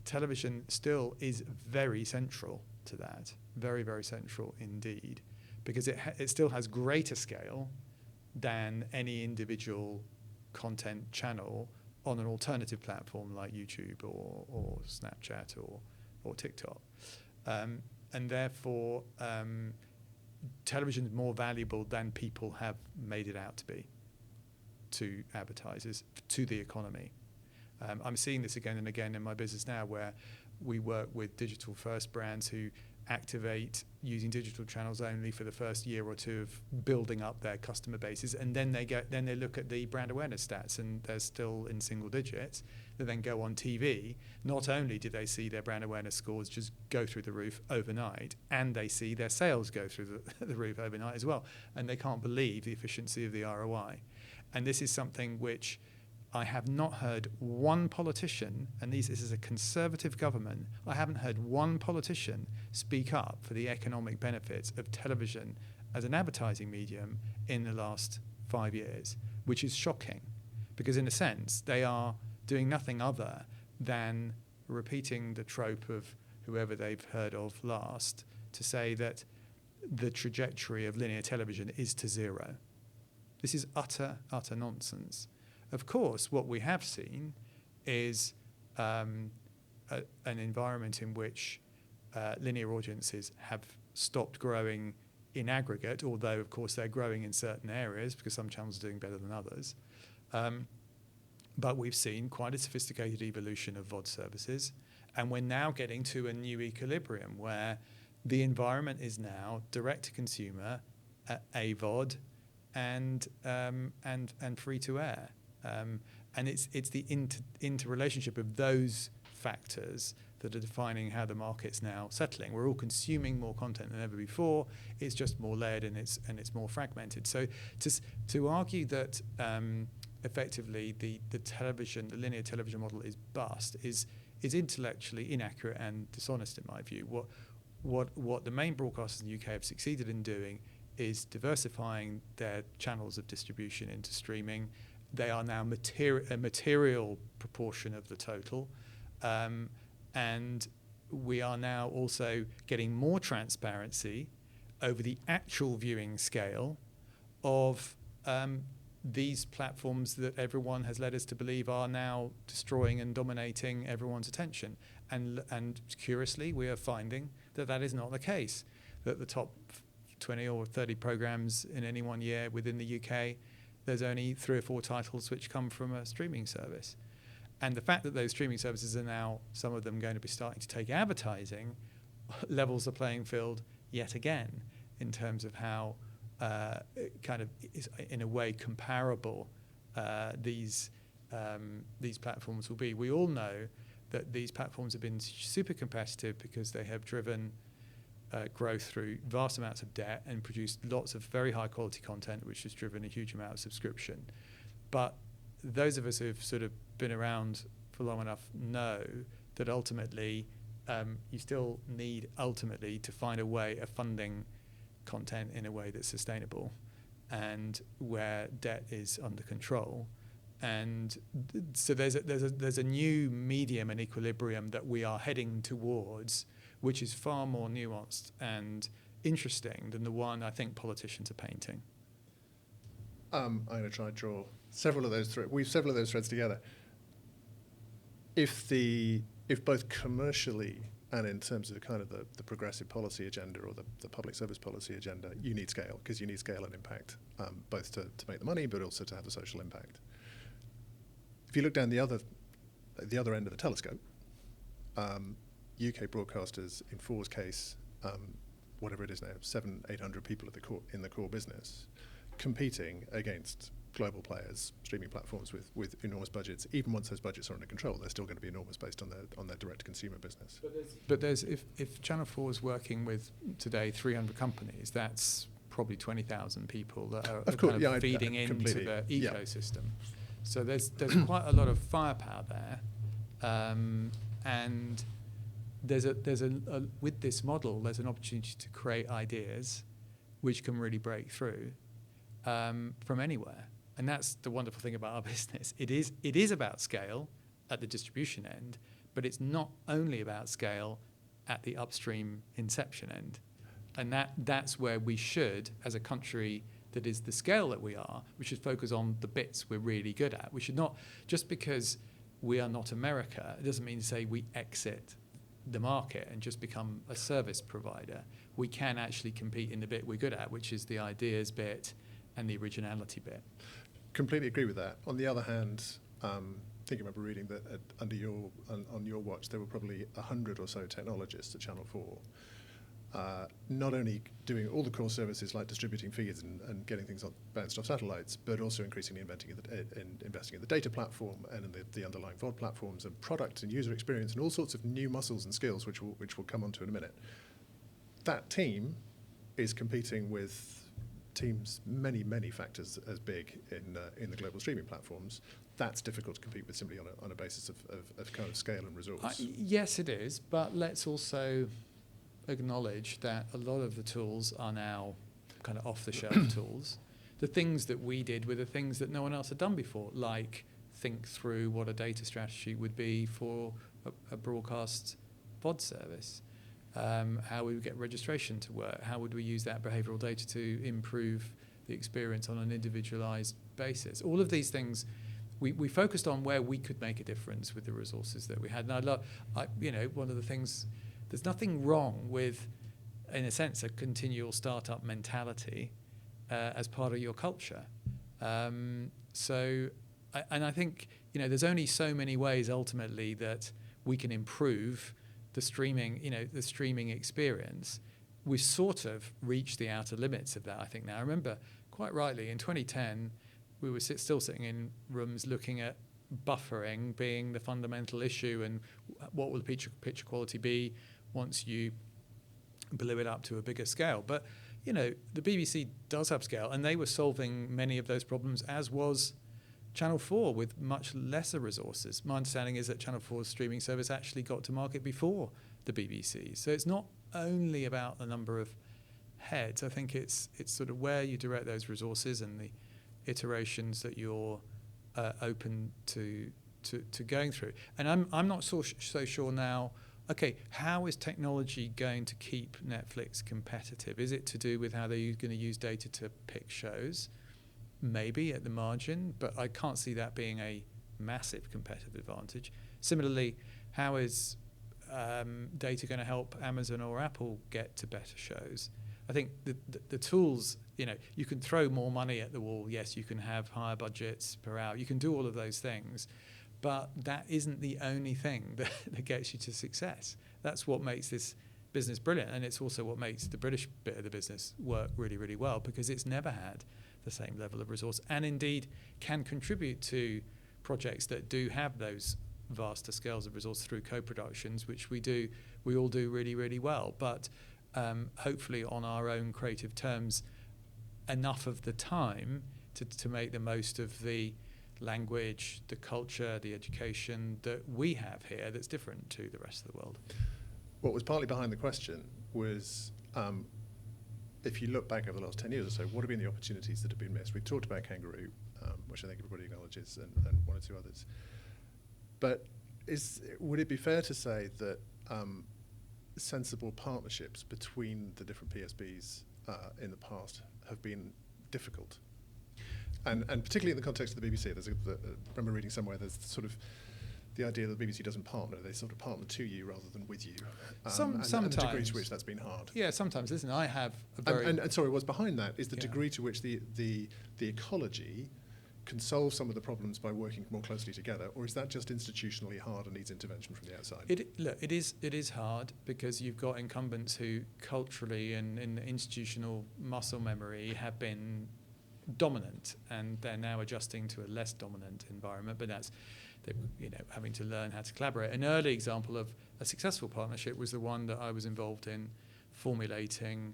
television still is very central to that, very, very central indeed, because it still has greater scale than any individual content channel on an alternative platform like YouTube or Snapchat or TikTok. And therefore, television is more valuable than people have made it out to be to advertisers, to the economy. I'm seeing this again and again in my business now where we work with digital first brands who activate using digital channels only for the first year or two of building up their customer bases, and then they look at the brand awareness stats and they're still in single digits. They then go on TV. Not only do they see their brand awareness scores just go through the roof overnight, and they see their sales go through the roof overnight as well, and they can't believe the efficiency of the ROI. And this is something which I have not heard one politician, and this is a conservative government, I haven't heard one politician speak up for the economic benefits of television as an advertising medium in the last 5 years, which is shocking. Because in a sense, they are doing nothing other than repeating the trope of whoever they've heard of last to say that the trajectory of linear television is to zero. This is utter, utter nonsense. Of course, what we have seen is an environment in which linear audiences have stopped growing in aggregate, although, of course, they're growing in certain areas because some channels are doing better than others. But we've seen quite a sophisticated evolution of VOD services, and we're now getting to a new equilibrium where the environment is now direct-to-consumer, AVOD, and free-to-air. And it's the interrelationship of those factors that are defining how the market's now settling. We're all consuming more content than ever before. It's just more layered and it's more fragmented. So to argue that effectively the linear television model is bust is intellectually inaccurate and dishonest in my view. What the main broadcasters in the UK have succeeded in doing is diversifying their channels of distribution into streaming. They are now a material proportion of the total. And we are now also getting more transparency over the actual viewing scale of these platforms that everyone has led us to believe are now destroying and dominating everyone's attention. And curiously, we are finding that is not the case, that the top 20 or 30 programs in any one year within the UK, there's only 3 or 4 titles which come from a streaming service. And the fact that those streaming services are now, some of them going to be starting to take advertising, levels the playing field yet again in terms of how kind of is in a way comparable these platforms will be. We all know that these platforms have been super competitive because they have driven growth through vast amounts of debt and produced lots of very high quality content, which has driven a huge amount of subscription. But those of us who've sort of been around for long enough know that ultimately you still need ultimately to find a way of funding content in a way that's sustainable and where debt is under control. And so there's a new medium and equilibrium that we are heading towards, which is far more nuanced and interesting than the one I think politicians are painting. I'm going to try and draw several of those threads together. If both commercially and in terms of kind of the progressive policy agenda or the public service policy agenda, you need scale, because you need scale and impact, both to make the money but also to have the social impact. If you look down the other end of the telescope, UK broadcasters, in Four's case, whatever it is now, 700-800 people in the core business, competing against global players, streaming platforms with enormous budgets. Even once those budgets are under control, they're still going to be enormous based on their direct-to-consumer business. But there's if Channel 4 is working with today 300 companies, that's probably 20,000 people that are feeding into the ecosystem. So there's quite a lot of firepower there, and there's with this model, there's an opportunity to create ideas which can really break through from anywhere. And that's the wonderful thing about our business. It is about scale at the distribution end, but it's not only about scale at the upstream inception end. And that's where we should, as a country that is the scale that we are, we should focus on the bits we're really good at. We should not, just because we are not America, it doesn't mean to say we exit the market and just become a service provider. We can actually compete in the bit we're good at, which is the ideas bit and the originality bit. Completely agree with that. On the other hand, I think I remember reading that on your watch there were probably 100 or so technologists at Channel 4, not only doing all the core services like distributing feeds and getting things bounced off satellites, but also increasingly investing in the data platform and in the underlying VOD platforms and product and user experience and all sorts of new muscles and skills, which we'll come on to in a minute. That team is competing with teams many factors as big in the global streaming platforms. That's difficult to compete with simply on a basis of kind of scale and resource. Yes, it is, but let's also acknowledge that a lot of the tools are now kind of off-the-shelf tools. The things that we did were the things that no one else had done before, like think through what a data strategy would be for a broadcast VOD service. How we would get registration to work, how would we use that behavioural data to improve the experience on an individualised basis. All of these things, we focused on where we could make a difference with the resources that we had. And one of the things, there's nothing wrong with, in a sense, a continual startup mentality as part of your culture. And I think, there's only so many ways ultimately that we can improve the streaming experience. We've sort of reached the outer limits of that, I think now. I remember quite rightly in 2010, we were still sitting in rooms looking at buffering being the fundamental issue and what will the picture quality be once you blew it up to a bigger scale. But, the BBC does have scale, and they were solving many of those problems, as was Channel 4 with much lesser resources. My understanding is that Channel 4's streaming service actually got to market before the BBC. So it's not only about the number of heads. I think it's sort of where you direct those resources and the iterations that you're open to going through. And I'm not so sure now, okay, how is technology going to keep Netflix competitive? Is it to do with how they're going to use data to pick shows? Maybe at the margin, but I can't see that being a massive competitive advantage. Similarly, how is data going to help Amazon or Apple get to better shows? I think the tools, you can throw more money at the wall. Yes, you can have higher budgets per hour. You can do all of those things, but that isn't the only thing that gets you to success. That's what makes this business brilliant, and it's also what makes the British bit of the business work really, really well, because it's never had the same level of resource, and indeed can contribute to projects that do have those vaster scales of resource through co-productions, which we all do really, really well, but hopefully on our own creative terms enough of the time to make the most of the language, the culture, the education that we have here that's different to the rest of the world. What was partly behind the question was, if you look back over the last 10 years or so, what have been the opportunities that have been missed? We talked about Kangaroo, which I think everybody acknowledges, and one or two others. But would it be fair to say that sensible partnerships between the different PSBs in the past have been difficult? And particularly in the context of the BBC, I remember reading somewhere there's sort of the idea that the BBC doesn't partner; they sort of partner to you rather than with you. Sometimes, and the degree to which that's been hard. Yeah, sometimes. Listen, I have a very and sorry, what's behind that is the degree to which the ecology can solve some of the problems by working more closely together, or is that just institutionally hard and needs intervention from the outside? It is hard because you've got incumbents who culturally and in institutional muscle memory have been dominant, and they're now adjusting to a less dominant environment. But that's having to learn how to collaborate. An early example of a successful partnership was the one that I was involved in formulating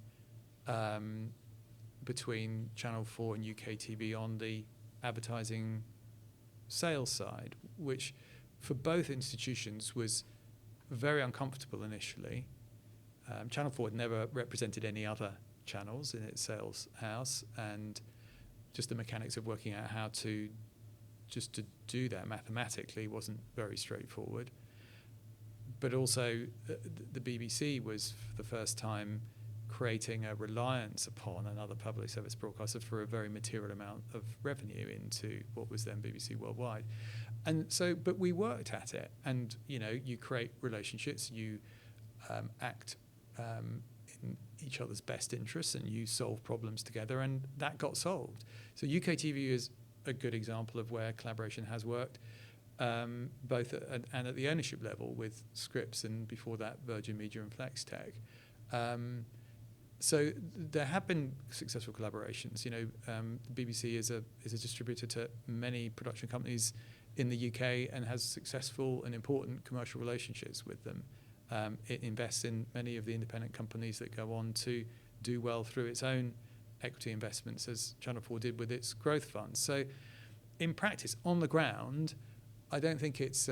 between Channel 4 and UK TV on the advertising sales side, which for both institutions was very uncomfortable initially. Channel 4 had never represented any other channels in its sales house, and just the mechanics of working out how to do that mathematically wasn't very straightforward. But also the BBC was for the first time creating a reliance upon another public service broadcaster for a very material amount of revenue into what was then BBC Worldwide. And so, but we worked at it, and you create relationships, you act in each other's best interests, and you solve problems together, and that got solved. So UK TV is a good example of where collaboration has worked, both and at the ownership level with Scripps, and before that Virgin Media and Flextech. So there have been successful collaborations. The BBC is a distributor to many production companies in the UK and has successful and important commercial relationships with them. It invests in many of the independent companies that go on to do well through its own equity investments, as Channel 4 did with its growth funds. So in practice, on the ground, I don't think it's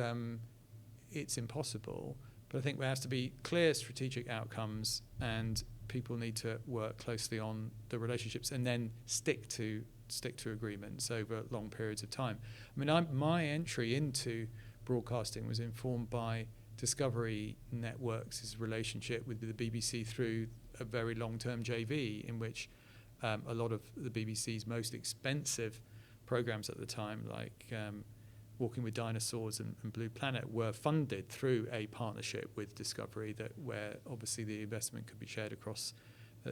impossible, but I think there has to be clear strategic outcomes, and people need to work closely on the relationships and then stick to agreements over long periods of time. I mean, my entry into broadcasting was informed by Discovery Networks' relationship with the BBC through a very long-term JV in which a lot of the BBC's most expensive programs at the time, like Walking with Dinosaurs and Blue Planet, were funded through a partnership with Discovery where obviously the investment could be shared across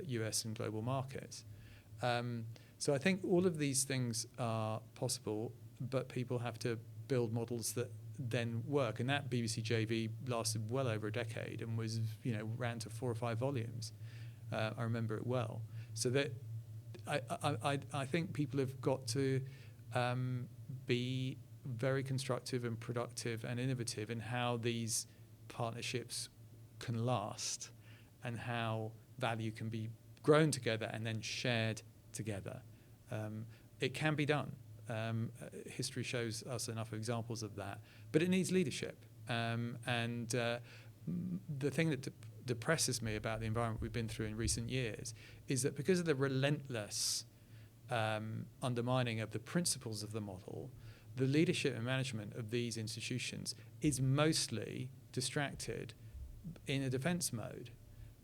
US and global markets. So I think all of these things are possible, but people have to build models that then work. And that BBC JV lasted well over a decade and was, ran to 4 or 5 volumes. I remember it well. So that I think people have got to be very constructive and productive and innovative in how these partnerships can last and how value can be grown together and then shared together. It can be done. History shows us enough examples of that, but it needs leadership. And the thing that depresses me about the environment we've been through in recent years is that because of the relentless undermining of the principles of the model, the leadership and management of these institutions is mostly distracted in a defense mode.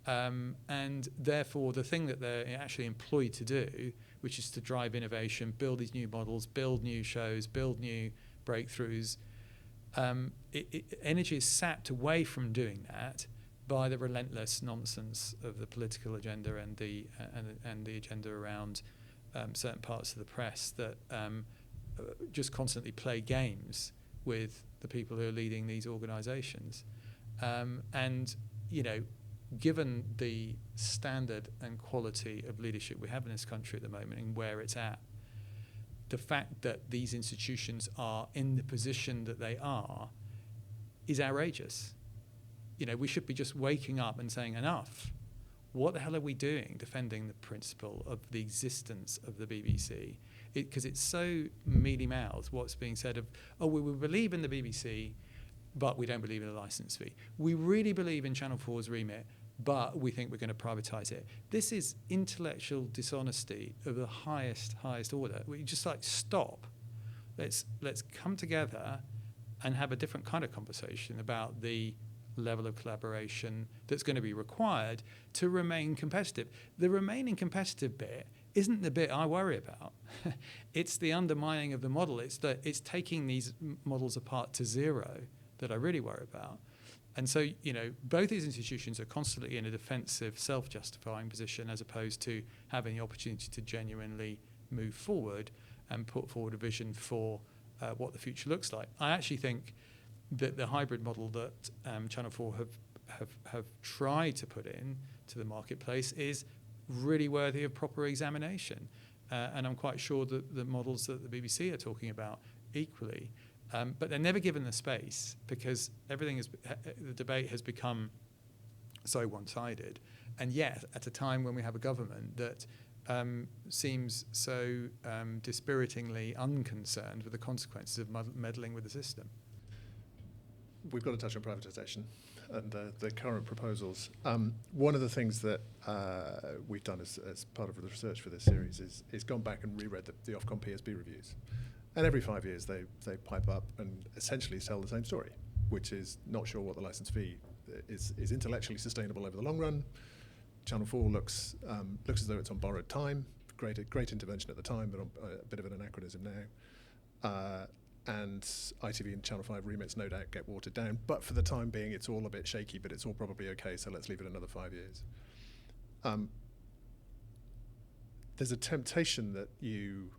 And therefore, the thing that they're actually employed to do, which is to drive innovation, build these new models, build new shows, build new breakthroughs, energy is sapped away from doing that by the relentless nonsense of the political agenda and the agenda around certain parts of the press that just constantly play games with the people who are leading these organisations. And, given the standard and quality of leadership we have in this country at the moment and where it's at, the fact that these institutions are in the position that they are is outrageous. We should be just waking up and saying, enough. What the hell are we doing defending the principle of the existence of the BBC? Because it's so mealy-mouthed what's being said of, we believe in the BBC, but we don't believe in a licence fee. We really believe in Channel 4's remit, but we think we're going to privatise it. This is intellectual dishonesty of the highest order. We just stop. Let's come together and have a different kind of conversation about the level of collaboration that's going to be required to remain competitive. The remaining competitive bit isn't the bit I worry about. It's the undermining of the model. It's taking these models apart to zero that I really worry about. And so, both these institutions are constantly in a defensive, self-justifying position as opposed to having the opportunity to genuinely move forward and put forward a vision for what the future looks like. I actually think that the hybrid model that Channel 4 have tried to put in to the marketplace is really worthy of proper examination. And I'm quite sure that the models that the BBC are talking about equally. But they're never given the space because the debate has become so one-sided. And yet, at a time when we have a government that seems so dispiritingly unconcerned with the consequences of meddling with the system. We've got to touch on privatisation and the current proposals. One of the things that we've done as part of the research for this series is gone back and reread the Ofcom PSB reviews. And every 5 years they pipe up and essentially tell the same story, which is not sure what the licence fee is intellectually sustainable over the long run. Channel 4 looks as though it's on borrowed time. Great intervention at the time, but a bit of an anachronism now. And ITV and Channel 5 remits no doubt get watered down. But for the time being, it's all a bit shaky, but it's all probably okay, so let's leave it another 5 years. There's a temptation that you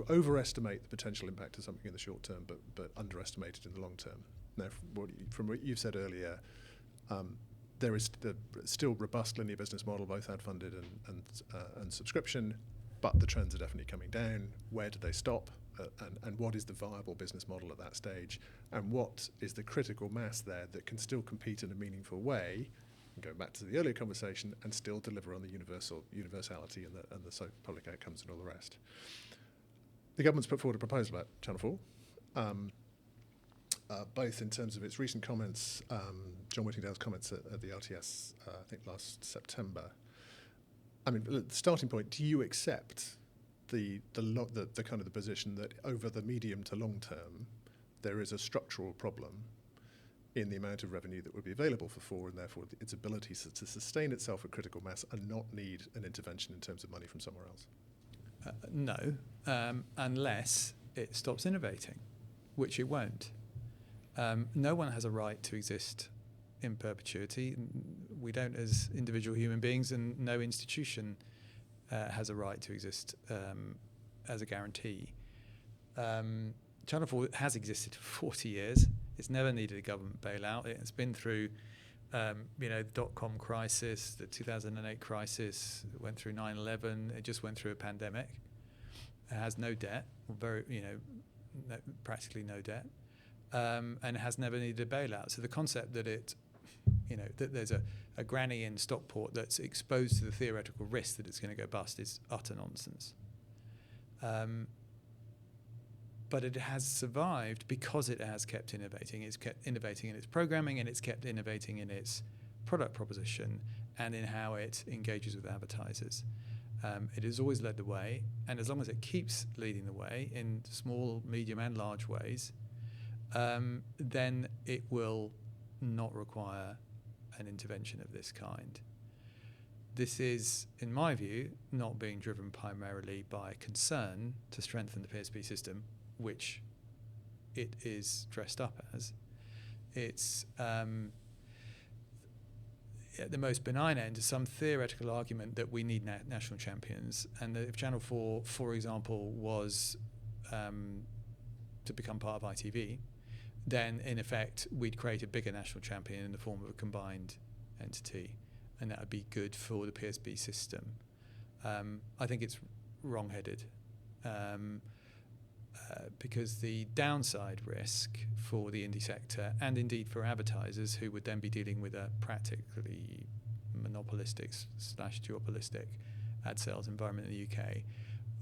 overestimate the potential impact of something in the short term, but underestimate it in the long term. Now, from what you've said earlier, there is the still robust linear business model, both ad-funded and subscription, but the trends are definitely coming down. Where do they stop? And what is the viable business model at that stage? And what is the critical mass there that can still compete in a meaningful way, going back to the earlier conversation, and still deliver on the universality and the public outcomes and all the rest? The government's put forward a proposal about Channel 4, both in terms of its recent comments, John Whittingdale's comments at the LTS, I think last September. I mean, the starting point, do you accept the kind of the position that over the medium to long term, there is a structural problem in the amount of revenue that would be available for 4, and therefore its ability to sustain itself at critical mass and not need an intervention in terms of money from somewhere else? No, unless it stops innovating, which it won't. No one has a right to exist in perpetuity. We don't as individual human beings, and no institution has a right to exist as a guarantee. Channel 4 has existed for 40 years. It's never needed a government bailout. It's been through the dot-com crisis, the 2008 crisis, it went through 9/11, it just went through a pandemic. It has no debt, practically no debt, and it has never needed a bailout. So the concept that that there's a granny in Stockport that's exposed to the theoretical risk that it's going to go bust is utter nonsense. But it has survived because it has kept innovating. It's kept innovating in its programming, and it's kept innovating in its product proposition and in how it engages with advertisers. It has always led the way, and as long as it keeps leading the way in small, medium, and large ways, then it will not require an intervention of this kind. This is, in my view, not being driven primarily by concern to strengthen the PSB system, which it is dressed up as. It's at the most benign end is some theoretical argument that we need national champions, and that if Channel 4, for example, was to become part of ITV, then in effect we'd create a bigger national champion in the form of a combined entity, and that would be good for the PSB system. I think it's wrong-headed. Because the downside risk for the indie sector, and indeed for advertisers who would then be dealing with a practically monopolistic / duopolistic ad sales environment in the UK,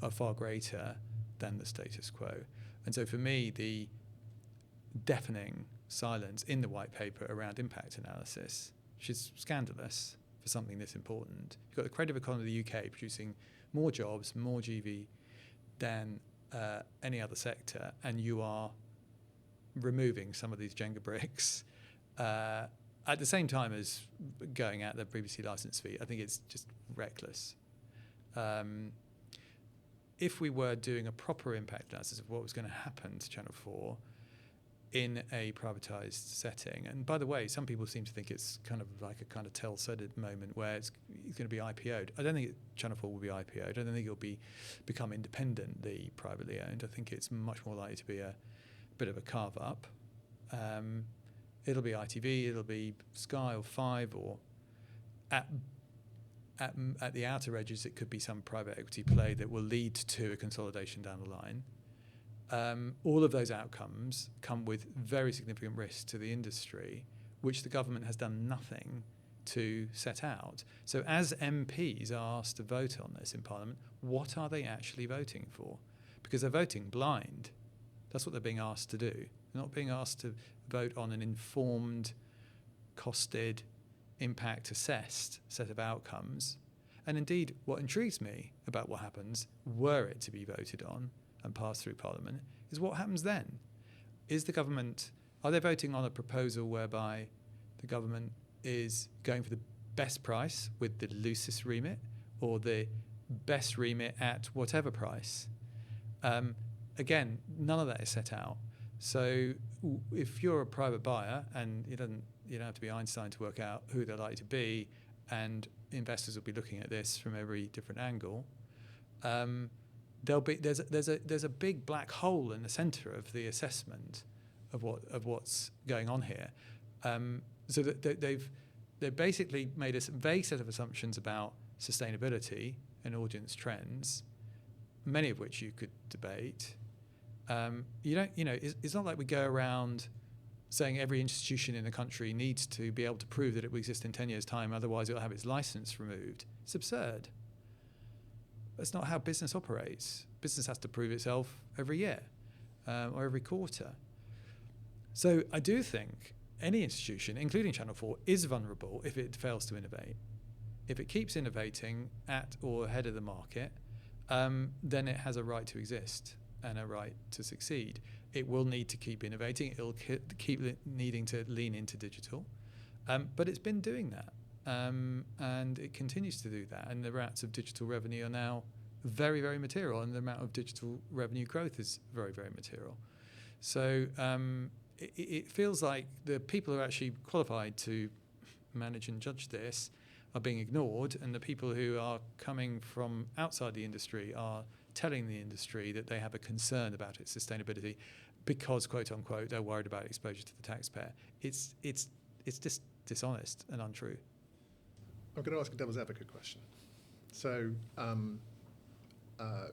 are far greater than the status quo. And so for me, the deafening silence in the white paper around impact analysis, which is scandalous for something this important. You've got the creative economy of the UK producing more jobs, more GV than any other sector, and you are removing some of these Jenga bricks at the same time as going at the BBC licence fee. I think it's just reckless. if we were doing a proper impact analysis of what was going to happen to Channel 4 in a privatised setting, and by the way, some people seem to think it's kind of like a kind of Telstra moment where it's going to be IPO'd. I don't think Channel 4 will be IPO'd. I don't think it'll become independently privately owned. I think it's much more likely to be a bit of a carve up. It'll be ITV, it'll be Sky or Five, or at the outer edges, it could be some private equity play that will lead to a consolidation down the line. All of those outcomes come with very significant risks to the industry, which the government has done nothing to set out. So as MPs are asked to vote on this in Parliament, what are they actually voting for? Because they're voting blind. That's what they're being asked to do. They're not being asked to vote on an informed, costed, impact assessed set of outcomes. And indeed, what intrigues me about what happens, were it to be voted on and pass through Parliament, is what happens then. Are they voting on a proposal whereby the government is going for the best price with the loosest remit, or the best remit at whatever price? Again, none of that is set out. So if you're a private buyer, and you don't have to be Einstein to work out who they're likely to be, and investors will be looking at this from every different angle, there's a big black hole in the centre of the assessment of what's going on here. So that they've basically made a vague set of assumptions about sustainability and audience trends, many of which you could debate. It's not like we go around saying every institution in the country needs to be able to prove that it will exist in 10 years' time, otherwise it'll have its license removed. It's absurd. That's not how business operates. Business has to prove itself every year or every quarter. So I do think any institution, including Channel 4, is vulnerable if it fails to innovate. If it keeps innovating at or ahead of the market, then it has a right to exist and a right to succeed. It will need to keep innovating. It'll keep needing to lean into digital. But it's been doing that. And it continues to do that. And the rates of digital revenue are now very, very material. And the amount of digital revenue growth is very, very material. So it feels like the people who are actually qualified to manage and judge this are being ignored. And the people who are coming from outside the industry are telling the industry that they have a concern about its sustainability because, quote unquote, they're worried about exposure to the taxpayer. It's just dishonest and untrue. I'm going to ask a devil's advocate question. So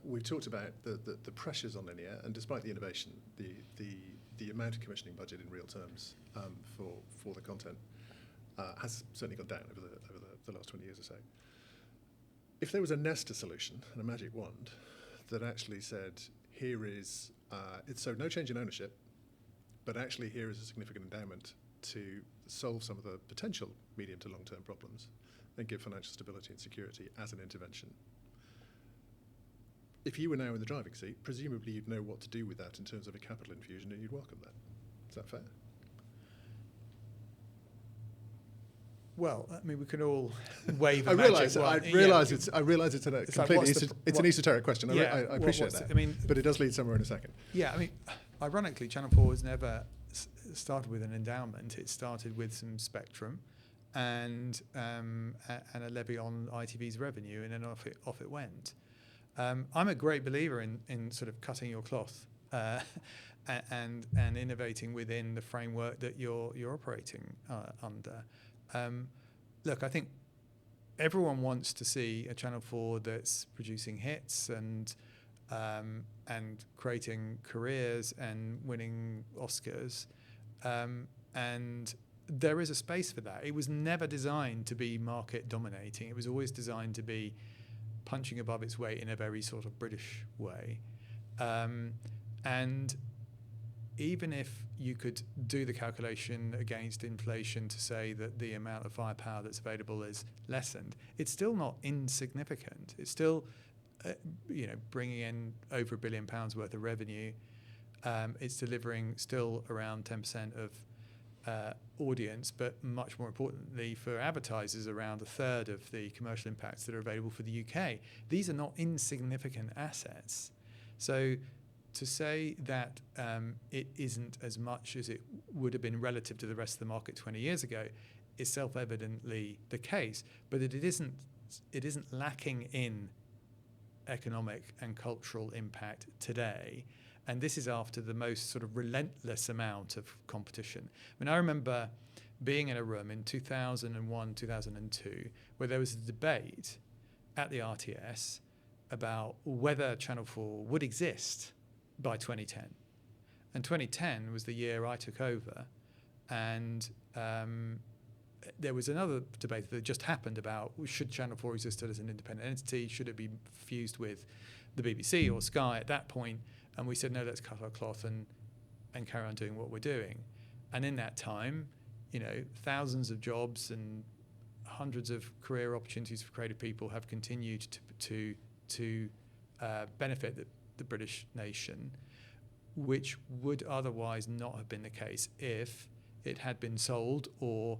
we talked about the pressures on linear, and despite the innovation, the amount of commissioning budget in real terms for the content has certainly gone down over the last 20 years or so. If there was a Nesta solution and a magic wand that actually said, here is, so no change in ownership, but actually here is a significant endowment to solve some of the potential medium to long-term problems and give financial stability and security as an intervention. If you were now in the driving seat, presumably you'd know what to do with that in terms of a capital infusion, and you'd welcome that. Is that fair? Well, I mean, we can all wave a I magic realise wand. I realise it's an esoteric question. I appreciate that. But it does lead somewhere in a second. Yeah, I mean, ironically, Channel 4 has never started with an endowment. It started with some spectrum and a levy on ITV's revenue, and then off it went. I'm a great believer in sort of cutting your cloth and innovating within the framework that you're operating under. Look, I think everyone wants to see a Channel 4 that's producing hits and creating careers and winning Oscars, and there is a space for that. It was never designed to be market dominating. It was always designed to be punching above its weight in a very sort of British way. And even if you could do the calculation against inflation to say that the amount of firepower that's available is lessened, it's still not insignificant. It's still, bringing in over £1 billion worth of revenue. It's delivering still around 10% of audience, but much more importantly for advertisers, around a third of the commercial impacts that are available for the UK. These are not insignificant assets. So to say that it isn't as much as it would have been relative to the rest of the market 20 years ago is self-evidently the case, but it isn't lacking in economic and cultural impact today. And this is after the most sort of relentless amount of competition. I mean, I remember being in a room in 2001, 2002, where there was a debate at the RTS about whether Channel 4 would exist by 2010. And 2010 was the year I took over. And there was another debate that just happened about, should Channel 4 exist as an independent entity? Should it be fused with the BBC or Sky at that point? And we said, no, let's cut our cloth and carry on doing what we're doing. And in that time, thousands of jobs and hundreds of career opportunities for creative people have continued to benefit the British nation, which would otherwise not have been the case if it had been sold or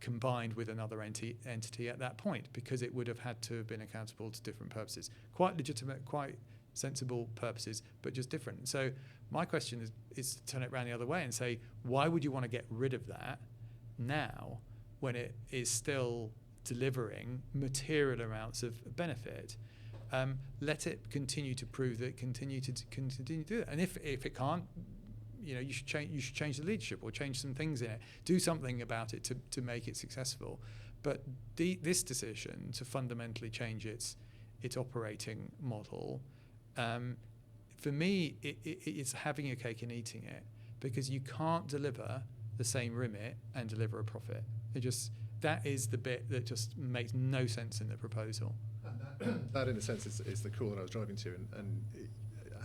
combined with another entity at that point, because it would have had to have been accountable to different purposes. Quite legitimate, quite sensible purposes, but just different. So my question is to turn it around the other way and say, why would you want to get rid of that now when it is still delivering material amounts of benefit? Let it continue to prove that it continue to do that. And if it can't, you should change the leadership or change some things in it. Do something about it to make it successful. But this decision to fundamentally change its operating model, for me, it's having your cake and eating it, because you can't deliver the same remit and deliver a profit. That is the bit that just makes no sense in the proposal. And that in a sense is the call that I was driving to, and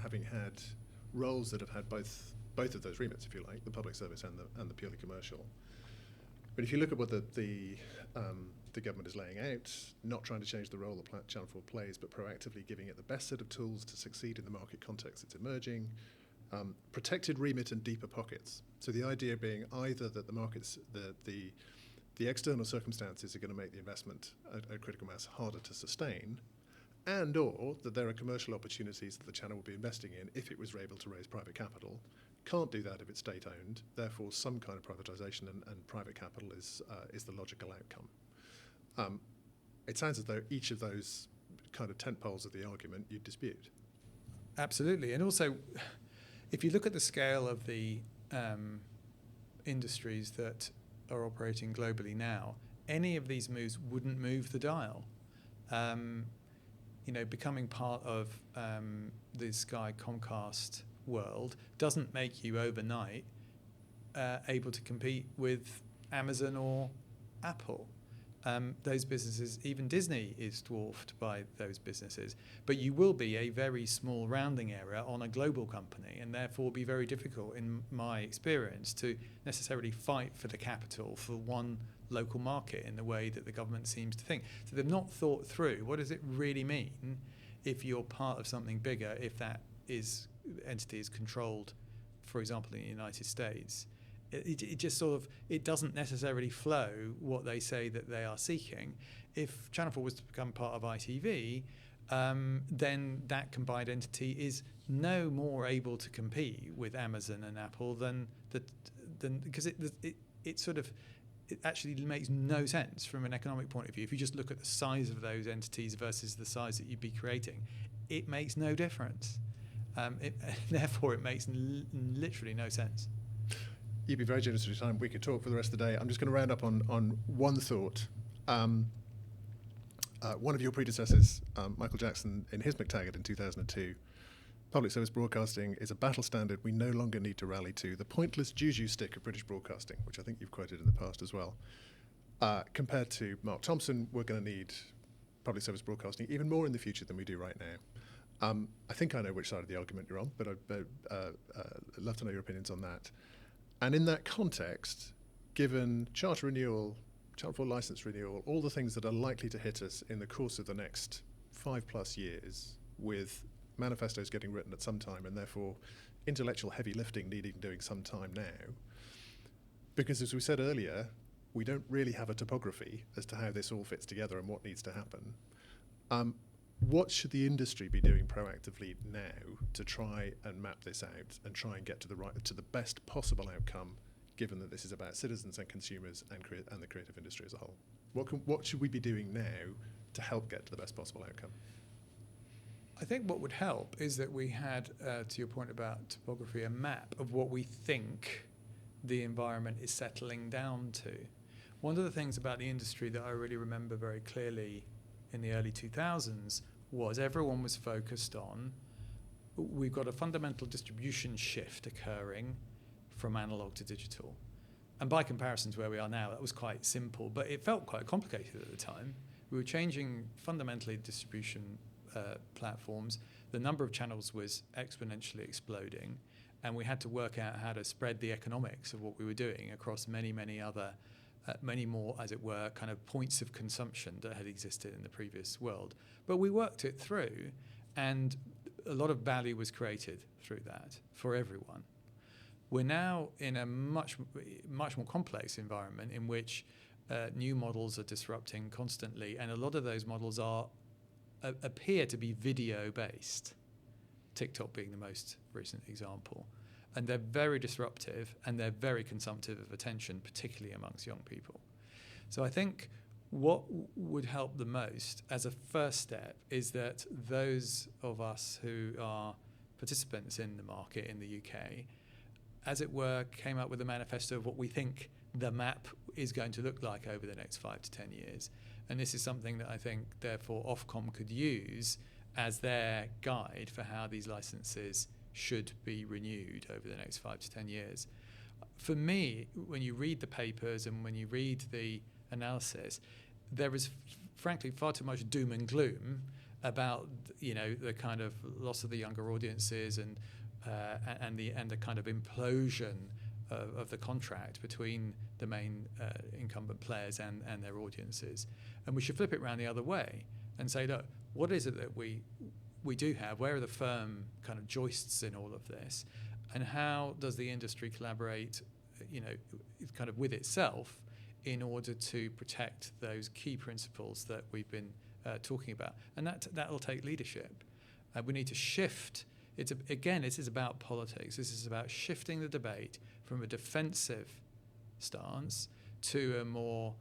having had roles that have had both of those remits, if you like, the public service and the purely commercial. But if you look at what the government is laying out, not trying to change the role that Channel 4 plays, but proactively giving it the best set of tools to succeed in the market context that's emerging, protected remit and deeper pockets. So the idea being either that the markets, the external circumstances are going to make the investment at critical mass harder to sustain, and or that there are commercial opportunities that the channel will be investing in if it was able to raise private capital. Can't do that if it's state-owned. Therefore, some kind of privatisation and private capital is the logical outcome. It sounds as though each of those kind of tent poles of the argument you dispute. Absolutely. And also, if you look at the scale of the industries that are operating globally now, any of these moves wouldn't move the dial. Becoming part of the Sky Comcast world doesn't make you overnight able to compete with Amazon or Apple. Those businesses, even Disney is dwarfed by those businesses, but you will be a very small rounding error on a global company, and therefore be very difficult, in my experience, to necessarily fight for the capital for one local market in the way that the government seems to think. So they've not thought through, what does it really mean if you're part of something bigger, if that entity is controlled, for example, in the United States. It just sort of, it doesn't necessarily flow what they say that they are seeking. If Channel 4 was to become part of ITV, then that combined entity is no more able to compete with Amazon and Apple than because it actually makes no sense from an economic point of view. If you just look at the size of those entities versus the size that you'd be creating, it makes no difference. Therefore, it makes literally no sense. You'd be very generous with your time. We could talk for the rest of the day. I'm just going to round up on one thought. One of your predecessors, Michael Jackson, in his McTaggart in 2002, public service broadcasting is a battle standard we no longer need to rally to, the pointless juju stick of British broadcasting, which I think you've quoted in the past as well. Compared to Mark Thompson, we're going to need public service broadcasting even more in the future than we do right now. I think I know which side of the argument you're on, but I'd love to know your opinions on that. And in that context, given charter renewal, Channel 4 licence renewal, all the things that are likely to hit us in the course of the next 5+ years, with manifestos getting written at some time and therefore intellectual heavy lifting needing doing some time now, Because as we said earlier, we don't really have a topography as to how this all fits together and what needs to happen. What should the industry be doing proactively now to try and map this out and try and get to the best possible outcome, given that this is about citizens and consumers and the creative industry as a whole? What should we be doing now to help get to the best possible outcome? I think what would help is that we had, to your point about topography, a map of what we think the environment is settling down to. One of the things about the industry that I really remember very clearly in the early 2000s was everyone was focused on, we've got a fundamental distribution shift occurring from analog to digital. And by comparison to where we are now, that was quite simple, but it felt quite complicated at the time. We were changing fundamentally distribution platforms. The number of channels was exponentially exploding, and we had to work out how to spread the economics of what we were doing across many, many other many more, as it were, kind of points of consumption that had existed in the previous world. But we worked it through, and a lot of value was created through that for everyone. We're now in a much more complex environment in which new models are disrupting constantly, and a lot of those models appear to be video-based, TikTok being the most recent example. And they're very disruptive and they're very consumptive of attention, particularly amongst young people. So I think what would help the most as a first step is that those of us who are participants in the market in the UK, as it were, came up with a manifesto of what we think the map is going to look like over the next 5 to 10 years. And this is something that I think, therefore, Ofcom could use as their guide for how these licenses should be renewed over the next 5 to 10 years. For me, when you read the papers and when you read the analysis, there is frankly far too much doom and gloom about the kind of loss of the younger audiences and the kind of implosion of the contract between the main incumbent players and their audiences. And we should flip it around the other way and say, look, what is it that we do have? Where are the firm kind of joists in all of this? And how does the industry collaborate, kind of with itself in order to protect those key principles that we've been talking about? And that'll take leadership. We need to shift. This is about politics. This is about shifting the debate from a defensive stance to a more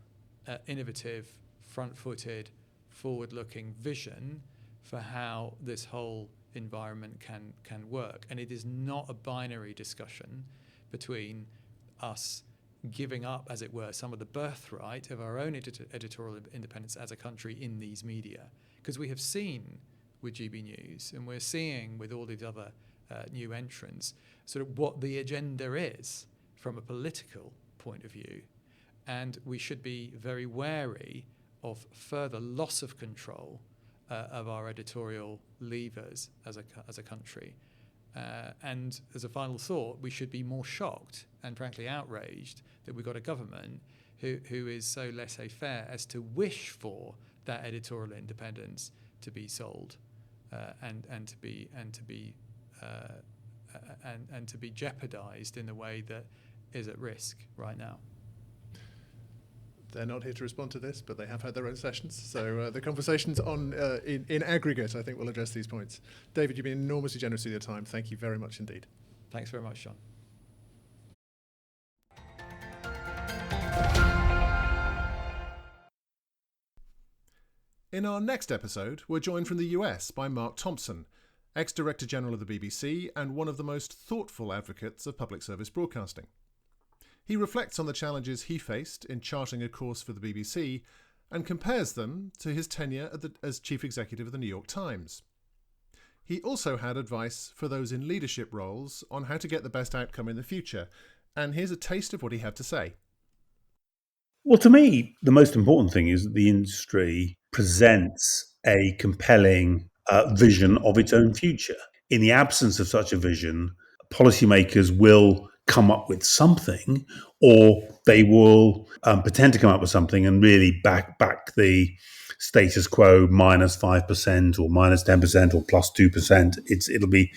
innovative, front-footed, forward-looking vision for how this whole environment can work. And it is not a binary discussion between us giving up, as it were, some of the birthright of our own editorial independence as a country in these media. Because we have seen with GB News, and we're seeing with all these other new entrants, sort of what the agenda is from a political point of view. And we should be very wary of further loss of control of our editorial levers as a country. And as a final thought, we should be more shocked and frankly outraged that we've got a government who is so laissez-faire as to wish for that editorial independence to be sold and to be jeopardized in the way that is at risk right now. They're not here to respond to this, but they have had their own sessions. So the conversations in aggregate, I think, will address these points. David, you've been enormously generous with your time. Thank you very much indeed. Thanks very much, Jon. In our next episode, we're joined from the US by Mark Thompson, ex-Director General of the BBC and one of the most thoughtful advocates of public service broadcasting. He reflects on the challenges he faced in charting a course for the BBC and compares them to his tenure as Chief Executive of the New York Times. He also had advice for those in leadership roles on how to get the best outcome in the future, and here's a taste of what he had to say. Well, to me, the most important thing is that the industry presents a compelling vision of its own future. In the absence of such a vision, policymakers will come up with something, or they will pretend to come up with something and really back the status quo -5% or -10% or +2%. It'll be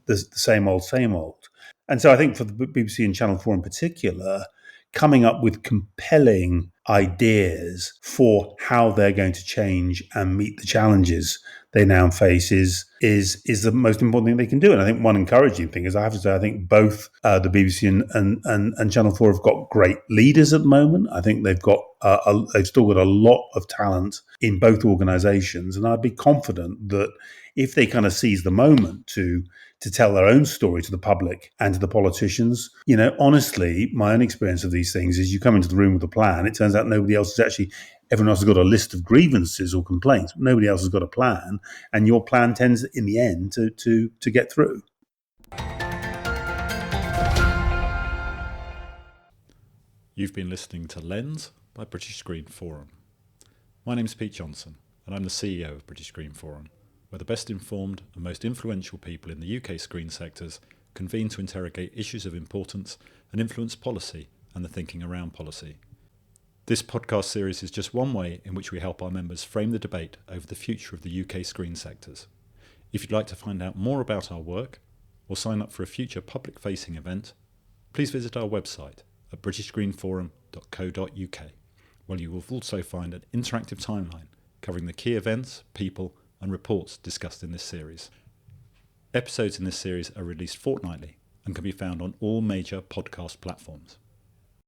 the same old. And so I think for the BBC and Channel 4 in particular, coming up with compelling ideas for how they're going to change and meet the challenges they now face is the most important thing they can do. And I think one encouraging thing is, I have to say, I think both the BBC and Channel 4 have got great leaders at the moment. I think they've still got a lot of talent in both organisations, and I'd be confident that if they kind of seize the moment to tell their own story to the public and to the politicians, honestly, my own experience of these things is you come into the room with a plan. It turns out everyone else has got a list of grievances or complaints. Nobody else has got a plan, and your plan tends, in the end, to get through. You've been listening to Lens by British Screen Forum. My name's Pete Johnson, and I'm the CEO of British Screen Forum, where the best informed and most influential people in the UK screen sectors convene to interrogate issues of importance and influence policy and the thinking around policy. This podcast series is just one way in which we help our members frame the debate over the future of the UK screen sectors. If you'd like to find out more about our work or sign up for a future public-facing event, please visit our website at britishscreenforum.co.uk, where you will also find an interactive timeline covering the key events, people and reports discussed in this series. Episodes in this series are released fortnightly and can be found on all major podcast platforms.